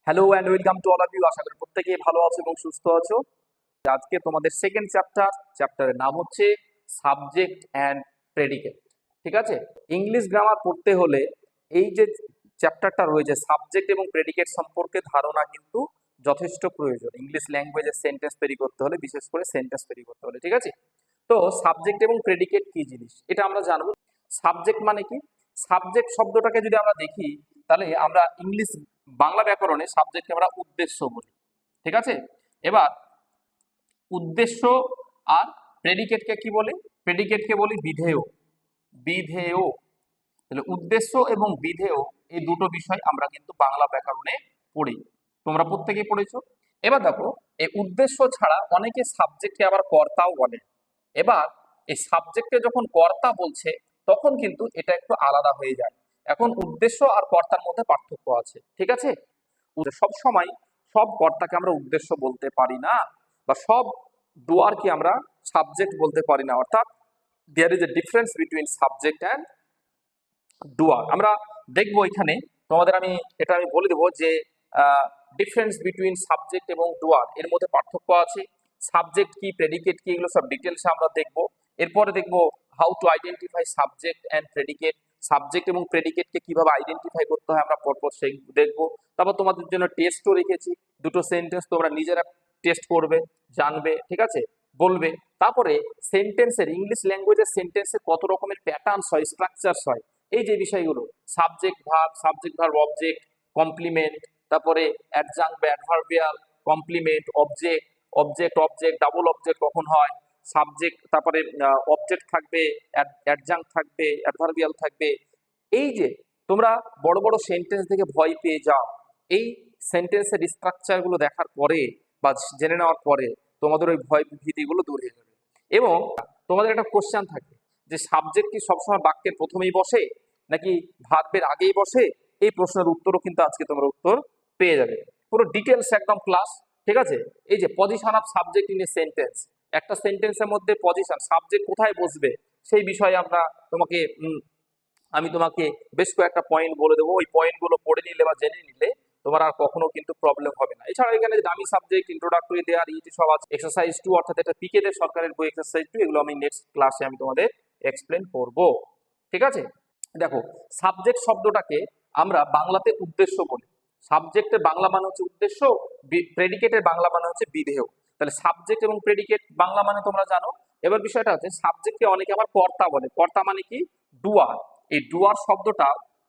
Hello and welcome to all of you. আশা করি প্রত্যেকেই ভালো আছো এবং সুস্থ আছো। আজকে তোমাদের সেকেন্ড চ্যাপ্টারের নাম হচ্ছে সাবজেক্ট অ্যান্ড প্রেডিকেট। ঠিক আছে, ইংলিশ গ্রামার পড়তে হলে এই যে চ্যাপ্টারটা রয়েছে সাবজেক্ট এবং প্রেডিকেট সম্পর্কে ধারণা কিন্তু যথেষ্ট প্রয়োজন। ইংলিশ ল্যাঙ্গুয়েজের সেন্টেন্স তৈরি করতে হলে, বিশেষ করে সেন্টেন্স তৈরি করতে হলে। ঠিক আছে, তো সাবজেক্ট এবং প্রেডিকেট কি জিনিস এটা আমরা জানবো। সাবজেক্ট মানে কি? সাবজেক্ট শব্দটাকে যদি আমরা দেখি তাহলে আমরা ইংলিশ বাংলা ব্যাকরণে সাবজেক্টকে আমরা উদ্দেশ্য বলি। ঠিক আছে, এবার উদ্দেশ্য আর প্রেডিকেটকে কি বলি? প্রেডিকেটকে বলি বিধেয়। বিধেয়, তাহলে উদ্দেশ্য এবং বিধেয় এই দুটো বিষয় আমরা কিন্তু বাংলা ব্যাকরণে পড়ি, তোমরা প্রত্যেকেই পড়েছো। এবার দেখো, এই উদ্দেশ্য ছাড়া অনেকে সাবজেক্টকে আবার কর্তাও বলে। এবার এই সাবজেক্টে যখন কর্তা বলছে তখন কিন্তু এটা একটু আলাদা হয়ে যায়। এখন উদ্দেশ্য আর কর্তার মধ্যে পার্থক্য আছে। ঠিক আছে, সব সময় সব কর্তাকে আমরা উদ্দেশ্য বলতে পারি না, বা সব ডুয়ারকে আমরা সাবজেক্ট বলতে পারি না। অর্থাৎ there is a difference between subject and doer. আমরা দেখবো এখানে, তোমাদের আমি বলে দেবো যে ডিফারেন্স বিটুইন সাবজেক্ট এবং ডুয়ার এর মধ্যে পার্থক্য আছে। সাবজেক্ট কি, প্রেডিকেট কি, এগুলো সব ডিটেলসে আমরা দেখবো। এরপরে দেখবো how to identify subject and predicate. Subject এবং প্রেডিকেটকে কিভাবে আইডেন্টিফাই করতে হয় আমরা পরপর সেই দেখবো। তারপর তোমাদের জন্য টেস্টও রেখেছি, দুটো সেন্টেন্স তোমরা নিজেরা টেস্ট করবে, জানবে। ঠিক আছে, বলবে। তারপরে সেন্টেন্সের, ইংলিশ ল্যাঙ্গুয়েজের সেন্টেন্সে কত রকমের প্যাটার্নস হয়, স্ট্রাকচারস হয়, এই যে বিষয়গুলো, সাবজেক্ট ভার্ব অবজেক্ট, কমপ্লিমেন্ট, তারপরে অ্যাডজাঙ্ক বা adverbial, complement, object, object double object কখন হয়, সাবজেক্ট, তারপরে অবজেক্ট থাকবে, অ্যাডজাঙ্ক থাকবে, অ্যাডভার্বিয়াল থাকবে। এই যে তোমরা বড় বড় সেন্টেন্স থেকে ভয় পেয়ে যাও, এই সেন্টেন্সের স্ট্রাকচারগুলো দেখার পরে বা জেনে নেওয়ার পরে তোমাদের ওই ভয় ভীতিগুলো দূর হয়ে যাবে। এবং তোমাদের একটা কোশ্চেন থাকে যে সাবজেক্ট কি সবসময় বাক্যের প্রথমেই বসে নাকি ভার্বের আগেই বসে? এই প্রশ্নের উত্তরও কিন্তু আজকে তোমরা উত্তর পেয়ে যাবে, পুরো ডিটেলস একদম ক্লাস। ঠিক আছে, এই যে position of subject in a sentence, একটা সেন্টেন্সের মধ্যে পজিশন, সাবজেক্ট কোথায় বসবে সেই বিষয়ে আমি তোমাকে বেশ কয়েকটা পয়েন্ট বলে দেবো। ওই পয়েন্টগুলো পড়ে নিলে বা জেনে নিলে তোমার আর কখনো কিন্তু প্রবলেম হবে না। এছাড়া এখানে দামি সাবজেক্ট, ইন্ট্রোডাক্টরি দেয়ার, ইটি সব আছে। এক্সারসাইজ 2, অর্থাৎ এটা পিকে দের সরকারের বই এক্সারসাইজ 2, এগুলো আমি নেক্সট ক্লাসে আমি তোমাদের এক্সপ্লেন করব। ঠিক আছে, দেখো, সাবজেক্ট শব্দটাকে আমরা বাংলাতে উদ্দেশ্য বলি। সাবজেক্টের বাংলা মানে হচ্ছে উদ্দেশ্য, প্রেডিকেটের বাংলা মানে হচ্ছে বিধেয়। তাহলে সাবজেক্ট এবং প্রেডিকেট বাংলা মানে তোমরা জানো। এবার বিষয়টা হচ্ছে সাবজেক্টকে অনেকে আবার কর্তা বলে। কর্তা মানে কি? ডুয়ার। এই ডুয়ার শব্দটা,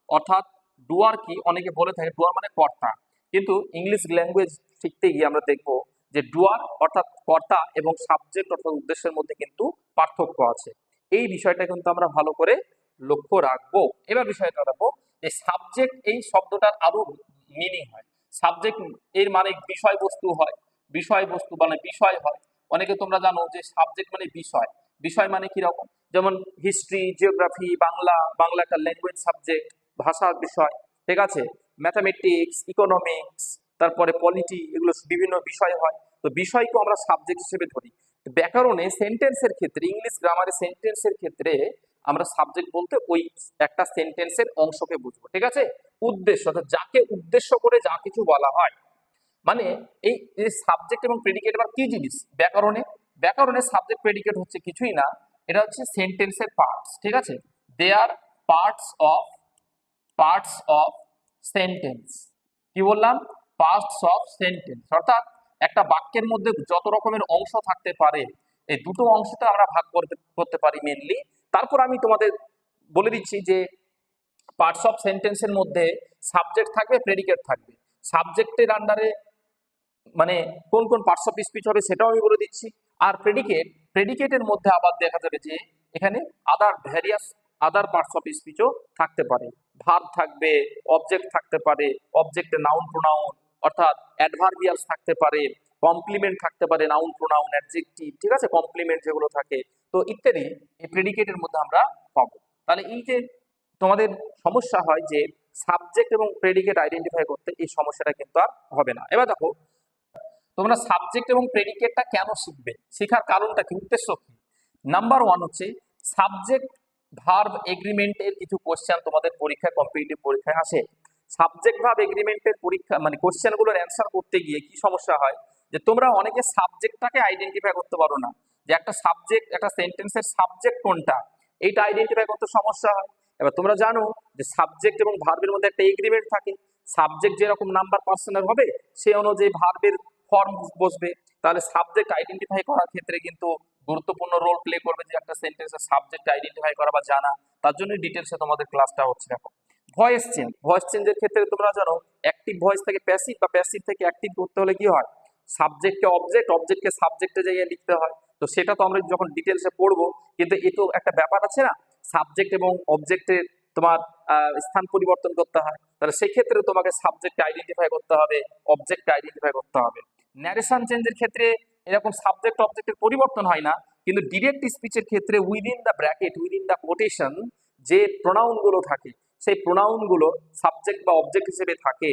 অর্থাৎ ডুয়ার কি অনেকে বলে থাকে, ডুয়ার মানে কর্তা। কিন্তু ইংলিশ ল্যাঙ্গুয়েজ শিখতে গিয়ে আমরা দেখবো যে ডুয়ার অর্থাৎ কর্তা এবং সাবজেক্ট অর্থাৎ উদ্দেশ্যের মধ্যে কিন্তু পার্থক্য আছে। এই বিষয়টা কিন্তু আমরা ভালো করে লক্ষ্য রাখবো। এবার বিষয়টা রাখবো যে সাবজেক্ট এই শব্দটার আরো মিনিং হয়। সাবজেক্ট এর মানে বিষয়বস্তু হয়, বিষয়বস্তু মানে বিষয় হয়। অনেকে তোমরা জানো যে সাবজেক্ট মানে বিষয়। বিষয় মানে কিরকম? যেমন হিস্ট্রি, জিওগ্রাফি, বাংলা একটা ল্যাঙ্গুয়েজ সাবজেক্ট, ভাষার বিষয়। ঠিক আছে, ম্যাথামেটিক্স, ইকোনমিক্স, তারপরে পলিটি, এগুলো বিভিন্ন বিষয় হয়। তো বিষয়কে আমরা সাবজেক্ট হিসেবে ধরি। ব্যাকরণে সেন্টেন্সের ক্ষেত্রে, ইংলিশ গ্রামারে সেন্টেন্সের ক্ষেত্রে আমরা সাবজেক্ট বলতে ওই একটা সেন্টেন্সের অংশকে বুঝবো। ঠিক আছে, উদ্দেশ্য অর্থাৎ যাকে উদ্দেশ্য করে যা কিছু বলা হয়, মানে এই সাবজেক্ট এবং প্রেডিকেট আবার কি জিনিস ব্যাকরণে? ব্যাকরণে সাবজেক্ট প্রেডিকেট হচ্ছে কিছুই না, এটা হচ্ছে সেন্টেন্সের পার্টস। ঠিক আছে, দে আর পার্টস অফ সেন্টেন্স। কি বললাম? পার্টস অফ সেন্টেন্স, অর্থাৎ একটা বাক্যের মধ্যে যত রকমের অংশ থাকতে পারে, এই দুটো অংশতে আমরা ভাগ করতে পারি মেনলি। তারপর আমি তোমাদের বলে দিচ্ছি যে পার্টস অফ সেন্টেন্সের মধ্যে সাবজেক্ট থাকবে, প্রেডিকেট থাকবে। সাবজেক্টের আন্ডারে মানে কোন কোন পার্টস অফ স্পিচ হবে সেটাও আমি বলে দিচ্ছি। আর প্রেডিকেটের মধ্যে আবার দেখা যাবে যে এখানে আদার পার্টস অফ স্পিচও থাকতে পারে। ভার্ব থাকবে, অবজেক্ট থাকতে পারে, অবজেক্টে নাউন প্রোনাউন অর্থাৎ অ্যাডভার্বিয়ালস থাকতে পারে, কমপ্লিমেন্ট থাকতে পারে, নাউন প্রোনাউন অ্যাডজেক্টিভ। ঠিক আছে, কমপ্লিমেন্ট যেগুলো থাকে, তো ইত্যাদি এই প্রেডিকেটের মধ্যে আমরা পাবো। তাহলে এই যে তোমাদের সমস্যা হয় যে সাবজেক্ট এবং প্রেডিকেট আইডেন্টিফাই করতে, এই সমস্যাটা কিন্তু আর হবে না। এবার দেখো, তোমরা সাবজেক্ট এবং প্রেডিকেটটা কেন শিখবে, শেখার কারণটা কি, উদ্দেশ্য কি? নাম্বার 1 হচ্ছে সাবজেক্ট ভার্ব এগ্রিমেন্টের কিছু কোশ্চেন তোমাদের পরীক্ষায়, কম্পিটিটিভ পরীক্ষায় আসে। সাবজেক্ট ভার্ব এগ্রিমেন্টের পরীক্ষা মানে কোশ্চেনগুলোর অ্যান্সার করতে গিয়ে কি সমস্যা হয়, যে তোমরা অনেকে সাবজেক্টটাকে আইডেন্টিফাই করতে পারো না, যে একটা সাবজেক্ট একটা সেন্টেন্সের সাবজেক্ট কোনটা এইটা আইডেন্টিফাই করতে সমস্যা হয়। এবার তোমরা জানো যে সাবজেক্ট এবং ভার্বের মধ্যে একটা এগ্রিমেন্ট থাকে, সাবজেক্ট যেরকম নাম্বার পার্সনের হবে সেই অনুযায়ী ভার্বের ফর্ম বসবে। তাহলে সাবজেক্ট আইডেন্টিফাই করার ক্ষেত্রে কিন্তু গুরুত্বপূর্ণ রোল প্লে করবে যে একটা সেন্টেন্সের সাবজেক্ট আইডেন্টিফাই করা বা জানা। তার জন্য ডিটেলসে তোমাদের ক্লাসটা হচ্ছে। দেখো ভয়েস চেঞ্জের ক্ষেত্রে তোমরা জানো অ্যাক্টিভ ভয়েস থেকে প্যাসিভ বা প্যাসিভ থেকে অ্যাক্টিভ করতে হলে কি হয়, সাবজেক্টকে অবজেক্ট, অবজেক্টকে সাবজেক্টে যাইয়ে লিখতে হয়। তো সেটা তো আমরা যখন ডিটেলসে পড়বো, কিন্তু এ তো একটা ব্যাপার আছে না, সাবজেক্ট এবং অবজেক্টের তোমার স্থান পরিবর্তন করতে হয়। তাহলে সেই ক্ষেত্রে তোমাকে সাবজেক্ট আইডেন্টিফাই করতে হবে, অবজেক্ট আইডেন্টিফাই করতে হবে। ন্যারেশন চেঞ্জের ক্ষেত্রে এরকম সাবজেক্ট অবজেক্টের পরিবর্তন হয় না, কিন্তু ডিরেক্ট স্পিচের ক্ষেত্রে within the bracket, within the quotation যে প্রোনাউন গুলো থাকে, সেই প্রোনাউন গুলো সাবজেক্ট বা অবজেক্ট হিসেবে থাকে,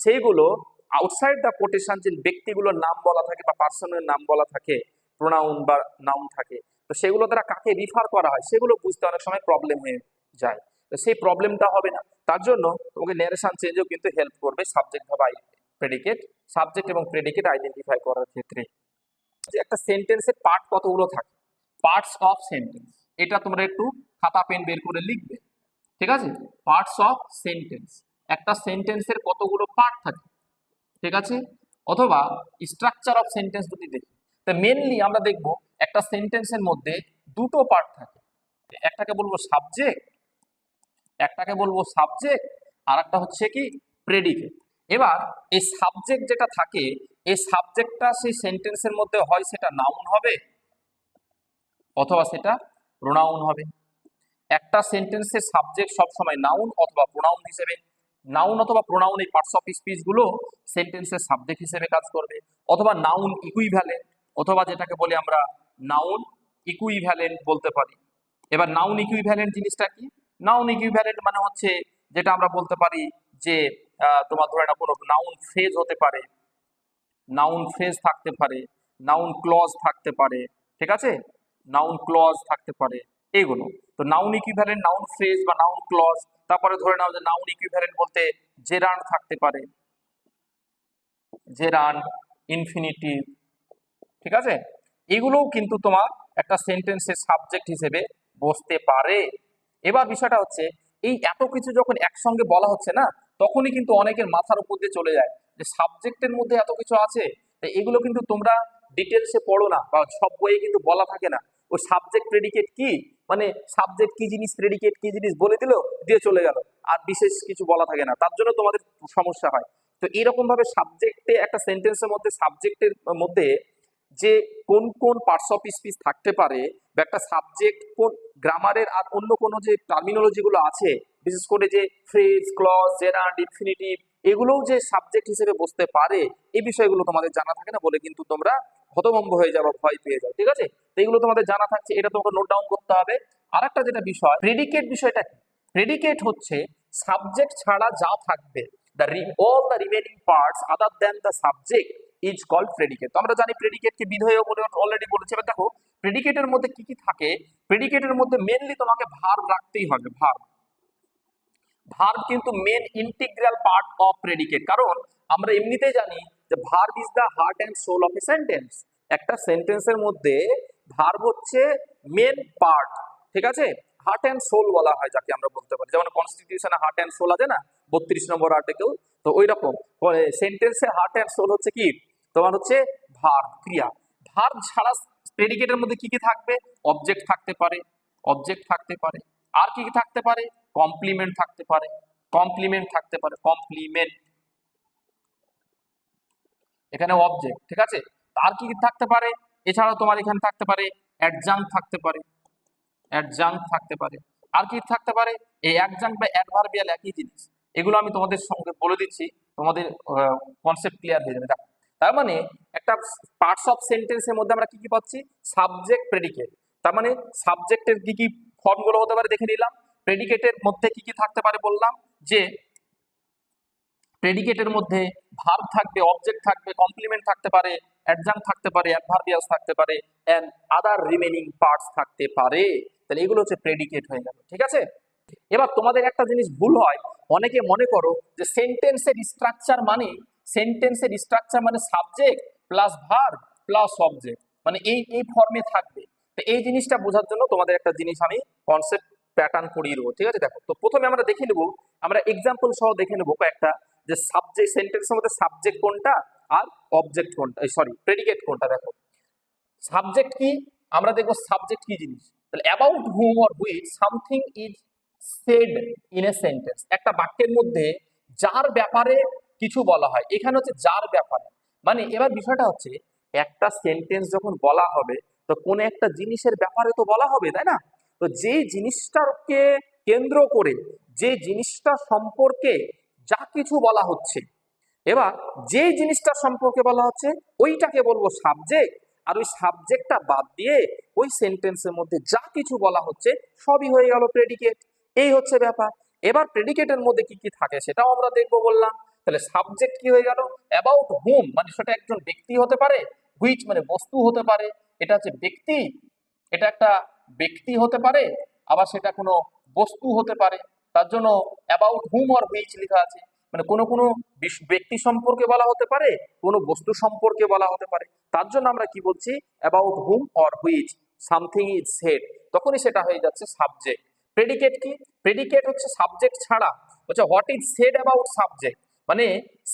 সেইগুলো আউটসাইড দ্য কোটেশন যে ব্যক্তিগুলোর নাম বলা থাকে বা পার্সনের নাম বলা থাকে, প্রোনাউন বা নাউন থাকে, তো সেগুলো দ্বারা কাকে রিফার করা হয় সেগুলো বুঝতে অনেক সময় প্রবলেম হয়ে যায়। তো সেই প্রবলেমটা হবে না, তার জন্য তোমাকে ন্যারেশন চেঞ্জও কিন্তু হেল্প করবে সাবজেক্ট বা প্রেডিকেট, সাবজেক্ট এবং প্রেডিকেট আইডেন্টিফাই করার ক্ষেত্রে। যে একটা সেন্টেন্সের পার্ট কতগুলো থাকে, পার্টস অফ সেন্টেন্স, এটা তোমরা একটু খাতা পেন বের করে লিখবে, ঠিক আছে? পার্টস অফ সেন্টেন্স, একটা সেন্টেন্সের কতগুলো পার্ট থাকে, ঠিক আছে? অথবা স্ট্রাকচার অফ সেন্টেন্স যদি দেখি, তো মেনলি আমরা দেখব একটা সেন্টেন্সের মধ্যে দুটো পার্ট থাকে, একটাকে বলবো সাবজেক্ট, আর একটা হচ্ছে কি প্রেডিকেট। এবার এই সাবজেক্ট যেটা থাকে, এই সাবজেক্টটা সেই সেন্টেন্সের মধ্যে হয় সেটা নাউন হবে অথবা সেটা প্রোনাউন হবে। একটা সেন্টেন্সের সাবজেক্ট সবসময় নাউন অথবা প্রোনাউন হিসেবে, নাউন অথবা প্রোনাউন এই পার্টস অফ স্পিচ গুলো সেন্টেন্সের সাবজেক্ট হিসেবে কাজ করবে, অথবা নাউন ইকুইভ্যালেন্ট, অথবা যেটাকে বলি আমরা নাউন ইকুইভ্যালেন্ট বলতে পারি। এবার নাউন ইকুইভ্যালেন্ট জিনিসটা কি? নাউন ইকুইভ্যালেন্ট মানে হচ্ছে যেটা আমরা বলতে পারি যে তোমার ধরে না কোনো নাউন ফ্রেজ হতে পারে, নাউন ফ্রেজ থাকতে পারে, নাউন ক্লজ থাকতে পারে, ঠিক আছে? নাউন ক্লজ থাকতে পারে এইগুলো। তো নাউন ইকুইভ্যালেন্ট, নাউন ফ্রেজ বা নাউন ক্লজ, তারপরে ধরে নাও যে নাউন ইকুইভ্যালেন্ট বলতে জেরান্ড থাকতে পারে, জেরান্ড, ইনফিনিটিভ, ঠিক আছে? এগুলোও কিন্তু তোমার একটা সেন্টেন্সের সাবজেক্ট হিসেবে বসতে পারে। এবার বিষয়টা হচ্ছে এই এত কিছু যখন একসঙ্গে বলা হচ্ছে না, তখনই কিন্তু অনেকের মাথার উপর দিয়ে চলে যায় যে সাবজেক্টের মধ্যে এত কিছু আছে, তো এগুলো কিন্তু তোমরা ডিটেলসে পড়ো না বা সব বইয়ে কিন্তু বলা থাকে না। ওই সাবজেক্ট প্রেডিকেট কি, মানে সাবজেক্ট কি জিনিস, প্রেডিকেট কি জিনিস বলে দিল, দিয়ে চলে গেল, আর বিশেষ কিছু বলা থাকে না, তার জন্য তোমাদের সমস্যা হয়। তো এরকম ভাবে সাবজেক্টে একটা সেন্টেন্সের মধ্যে সাবজেক্টের মধ্যে যে কোন কোন পার্টস অফ স্পিচ থাকতে পারে, বা একটা সাবজেক্ট কোন গ্রামারের আর অন্য কোনো যে টার্মিনোলজি গুলো আছে, বিশেষ করে যে ফ্রেজ, ক্লজ, জেরান্ড, ইনফিনিটিভ, এগুলোও যে সাবজেক্ট হিসেবে বসতে পারে, এই বিষয়গুলো তোমাদের জানা থাকে না বলে কিন্তু তোমরা হতভম্ব হয়ে যাও, ভয় পেয়ে যাও, ঠিক আছে? তো এগুলো তোমাদের জানা থাকছে, এটা তোমাকে নোট ডাউন করতে হবে। আর একটা যেটা বিষয় প্রেডিকেট, বিষয়টা কি? প্রেডিকেট হচ্ছে সাবজেক্ট ছাড়া যা থাকবে, all the remaining parts other than the subject is called predicate। তো আমরা জানি প্রেডিকেটকে বিধেয় বলে অলরেডি বলেছি। এবার দেখো প্রেডিকেটের মধ্যে কি কি থাকে, প্রেডিকেটের মধ্যে মেনলি তোমাকে ভার্ব রাখতেই হবে। ভার্ব কিন্তু main integral part of predicate, কারণ আমরা এমনিতেই জানি যে verb is the heart and soul of a sentence. একটা সেন্টেন্সের মধ্যে ভার্ব হচ্ছে মেন পার্ট, ঠিক আছে? হার্ট অ্যান্ড সোল বলা হয় যাকে আমরা বলতে পারি, যেমন কনস্টিটিউশনে হার্ট অ্যান্ড সোল আছে না, 32 নম্বর আর্টিকেল, তো ওই রকম সেন্টেন্সে হার্ট অ্যান্ড সোল হচ্ছে কি তোমার হচ্ছে ভার্ব, ক্রিয়া। ভার্ব ছাড়া প্রেডিকেটের মধ্যে কি কি থাকবে? অবজেক্ট থাকতে পারে, আর কি কি থাকতে পারে? কমপ্লিমেন্ট থাকতে পারে, কমপ্লিমেন্ট, এখানে অবজেক্ট, ঠিক আছে? আর কি কি থাকতে পারে? এছাড়াও তোমার এখানে থাকতে পারে অ্যাডজাঙ্ক থাকতে পারে, আর কি থাকতে পারে? এই অ্যাডজাঙ্ক বা অ্যাডভার্বিয়াল একই জিনিস, এগুলো আমি তোমাদের সঙ্গে বলে দিচ্ছি, তোমাদের কনসেপ্ট ক্লিয়ার হয়ে যাবে। দেখো তার মানে একটা পার্টস অফ সেন্টেন্সের মধ্যে আমরা কি কি পাচ্ছি? Subject, predicate. তার মানে সাবজেক্টের কি কি ফর্মগুলো হতে পারে দেখে নিলাম। প্রেডিকেটের মধ্যে কি কি থাকতে পারে বললাম যে প্রেডিকেটের মধ্যে ভার্ব থাকবে, অবজেক্ট থাকবে, কমপ্লিমেন্ট থাকতে পারে, অ্যাডজাঙ্ক থাকতে পারে, অ্যাডভার্বিয়ালস থাকতে পারে, এন্ড আদার রিমেনিং পার্টস থাকতে পারে। তাহলে এগুলো হচ্ছে প্রেডিকেট হয়ে গেল, ঠিক আছে? এবার তোমাদের একটা জিনিস ভুল হয়, অনেকে মনে করো যে সেন্টেন্সের স্ট্রাকচার মানে subject plus verb plus object, মানে এই ফর্মে থাকবে। তো এই জিনিসটা বোঝার জন্য তোমাদের একটা জিনিস আমি কনসেপ্ট প্যাটার্ন পড়িয়ে দেবো, ঠিক আছে? দেখো, তো প্রথমে আমরা দেখে নেবো, আমরা এক্সাম্পল সহ দেখে নেবো কয়েকটা, যে সাবজেক্ট সেন্টেন্সের মধ্যে সাবজেক্ট কোনটা আর অবজেক্ট কোনটা, সরি প্রেডিকেট কোনটা। দেখো সাবজেক্ট কি, আমরা দেখবো সাবজেক্ট কি জিনিস। তাহলে about hmm or which something is said in a sentence, একটা বাক্যের মধ্যে যার ব্যাপারে কিছু বলা হয়, এখানে হচ্ছে যার ব্যাপারে, মানে এবার বিষয়টা হচ্ছে একটা সেন্টেন্স যখন বলা হবে তো কোন একটা জিনিসের ব্যাপারে তো বলা হবে, তাই না? তো যে জিনিসটাকে কেন্দ্র করে, যে জিনিসটা সম্পর্কে যা কিছু বলা হচ্ছে, এবার যে জিনিসটা সম্পর্কে বলা হচ্ছে ওইটাকে বলবো সাবজেক্ট, আর ওই সাবজেক্টটা বাদ দিয়ে ওই সেন্টেন্সের মধ্যে যা কিছু বলা হচ্ছে সবই হয়ে গেল প্রেডিকেট। এই হচ্ছে ব্যাপার। এবার প্রেডিকেটের মধ্যে কি কি থাকে সেটাও আমরা দেখবো বললাম। তাহলে সাবজেক্ট কি হয়ে গেল, অ্যাবাউট হুম মানে সেটা একজন ব্যক্তি হতে পারে, হুইচ মানে বস্তু হতে পারে, এটা হচ্ছে ব্যক্তি, এটা একটা ব্যক্তি হতে পারে, আবার সেটা কোনো বস্তু হতে পারে। তার জন্য অ্যাবাউট হুম অর হুইচ লেখা আছে, মানে কোনো কোনো ব্যক্তি সম্পর্কে বলা হতে পারে, কোনো বস্তু সম্পর্কে বলা হতে পারে। তার জন্য আমরা কি বলছি, about hmm or which something is said, তখনই সেটা হয়ে যাচ্ছে সাবজেক্ট। প্রেডিকেট কি, প্রেডিকেট হচ্ছে সাবজেক্ট ছাড়া, হচ্ছে what is said about subject, মানে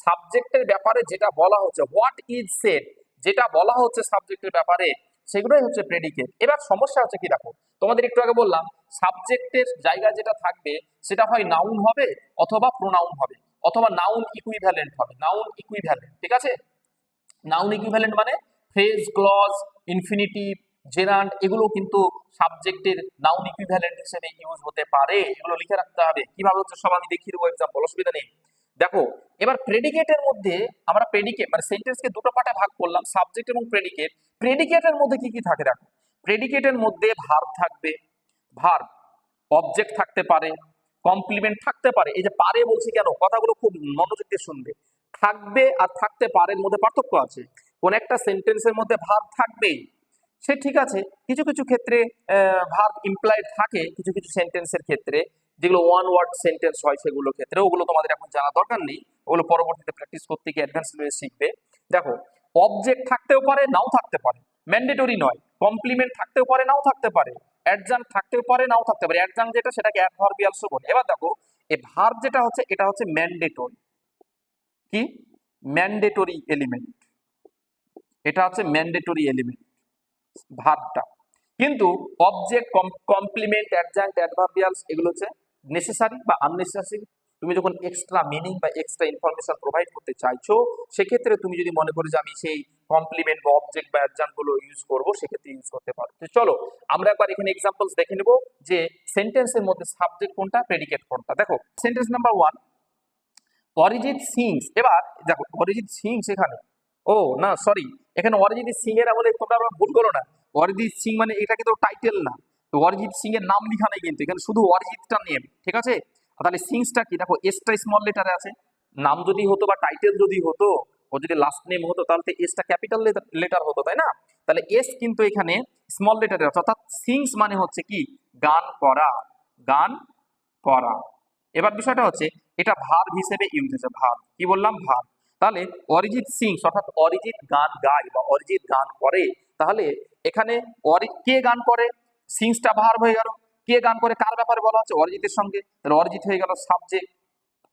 সাবজেক্টের ব্যাপারে যেটা বলা হচ্ছে, হোয়াট ইজ সেড, যেটা বলা হচ্ছে সাবজেক্টের ব্যাপারে, সেগুলোই হচ্ছে প্রেডিকেট। এবার সমস্যা হচ্ছে কি, দেখো তোমাদের একটু আগে বললাম সাবজেক্টের জায়গায় যেটা থাকবে সেটা হয় নাউন হবে অথবা প্রোনাউন হবে অথবা নাউন ইকুইভ্যালেন্ট হবে, নাউন ইকুইভ্যালেন্ট, ঠিক আছে? নাউন ইকুইভ্যালেন্ট মানে ফ্রেজ, ক্লজ, ইনফিনিটিভ, জেরান্ড, এগুলো কিন্তু সাবজেক্টের নাউন ইকুইভ্যালেন্ট হিসেবে ইউজ হতে পারে। এগুলো লিখে রাখতে হবে, কিভাবে হচ্ছে সব আমি দেখিয়ে দেবো এক্সাম্পল, অসুবিধা নেই। দেখো এবার প্রেডিকেটের মধ্যে আমরা প্রেডিকেট মানে সেন্টেন্সকে দুটো পার্টে ভাগ করলাম, সাবজেক্ট এবং প্রেডিকেট। প্রেডিকেটের মধ্যে কি কি থাকে দেখো, প্রেডিকেটের মধ্যে ভার্ব থাকবে, ভার্ব, অবজেক্ট থাকতে পারে, কমপ্লিমেন্ট থাকতে পারে। এই যে পারে বলছি কেন, কথাগুলো খুব মনোযোগ দিয়ে শুনবে। থাকবে আর থাকতে পারের মধ্যে পার্থক্য আছে। কোন একটা সেন্টেন্সের মধ্যে ভার্ব থাকবেই, সে ঠিক আছে, কিছু কিছু ক্ষেত্রে ভার্ব ইমপ্লাইড থাকে, কিছু কিছু সেন্টেন্সের ক্ষেত্রে যেগুলো ওয়ান ওয়ার্ড সেন্টেন্স হয় সেগুলোর ক্ষেত্রে, ওগুলো তোমাদের এখন জানা দরকার নেই, ওগুলো পরবর্তীতে প্র্যাকটিস করতে গিয়ে অ্যাডভান্স লেভেলে শিখবে। দেখো অবজেক্ট থাকতেও পারে, নাও থাকতে পারে, ম্যান্ডেটরি নয়। কমপ্লিমেন্ট থাকতেও পারে, নাও থাকতে পারে। অ্যাডজাঙ্ক থাকতেও পারে, নাও থাকতে পারে। অ্যাডজাঙ্ক যেটা সেটাকে অ্যাডভার্বিয়ালসও বলে। এবার দেখো এই ভার্ব যেটা হচ্ছে এটা হচ্ছে ম্যান্ডেটরি, কি ম্যান্ডেটরি এলিমেন্ট, এটা হচ্ছে ম্যান্ডেটরি এলিমেন্ট ভার্বটা। কিন্তু অবজেক্ট, কমপ্লিমেন্ট, অ্যাডজাঙ্ক্ট, অ্যাডভার্বিয়ালস এগুলো হচ্ছে নেসেসারি বা আননেসেসারি। তুমি যখন এক্সট্রা মিনিং বা এক্সট্রা ইনফরমেশন প্রোভাইড করতে চাইছো, সেক্ষেত্রে তুমি যদি মনে করো যে আমি সেই কমপ্লিমেন্ট বা অবজেক্ট বা অ্যাডজাঙ্ক্ট গুলো ইউজ করবো, সেক্ষেত্রে ইউজ করতে পারো। তো চলো আমরা একবার এখানে এক্সাম্পলস দেখে নেবো যে সেন্টেন্সের মধ্যে সাবজেক্ট কোনটা, প্রেডিকেট কোনটা। দেখো সেন্টেন্স নাম্বার 1, অরিজিৎ সিংস। এবার দেখো অরিজিৎ সিংস এখানে, ও না সরি, এখানে অরিজিৎ সিং এর বলে তোমরা ভুল করো না। অরিজিৎ সিং মানে এটা কিন্তু টাইটেল না, তো অরিজিৎ সিং এর নাম লেখা নেই কিন্তু এখানে, শুধু অরিজিৎটা নেম, ঠিক আছে? তাহলে সিংসটা কি, দেখো এসটা স্মল লেটারে আছে। নাম যদি হতো বা টাইটেল যদি হতো, ও যদি লাস্ট নেম হতো তাহলে তো এসটা ক্যাপিটাল লেটার হতো, তাই না? তাহলে এস কিন্তু এখানে স্মল লেটারে আছে, অর্থাৎ সিংস মানে হচ্ছে কি গান করা, গান করা। এবার বিষয়টা হচ্ছে এটা ভার্ব হিসেবে ইউজ হয়েছে, ভার্ব কি বললাম, ভার্ব। তাহলে অরিজিৎ সিং অর্থাৎ অরিজিৎ গান গায় বা অরিজিৎ গান করে, তাহলে এখানে কে গান করে, সিংসটা ভার্ব হয়ে গেল। কে গান করে কার ব্যাপারে বলা হচ্ছে, অরিজিতের সঙ্গে, তাহলে অরিজিৎ হয়ে গেল সাবজেক্ট,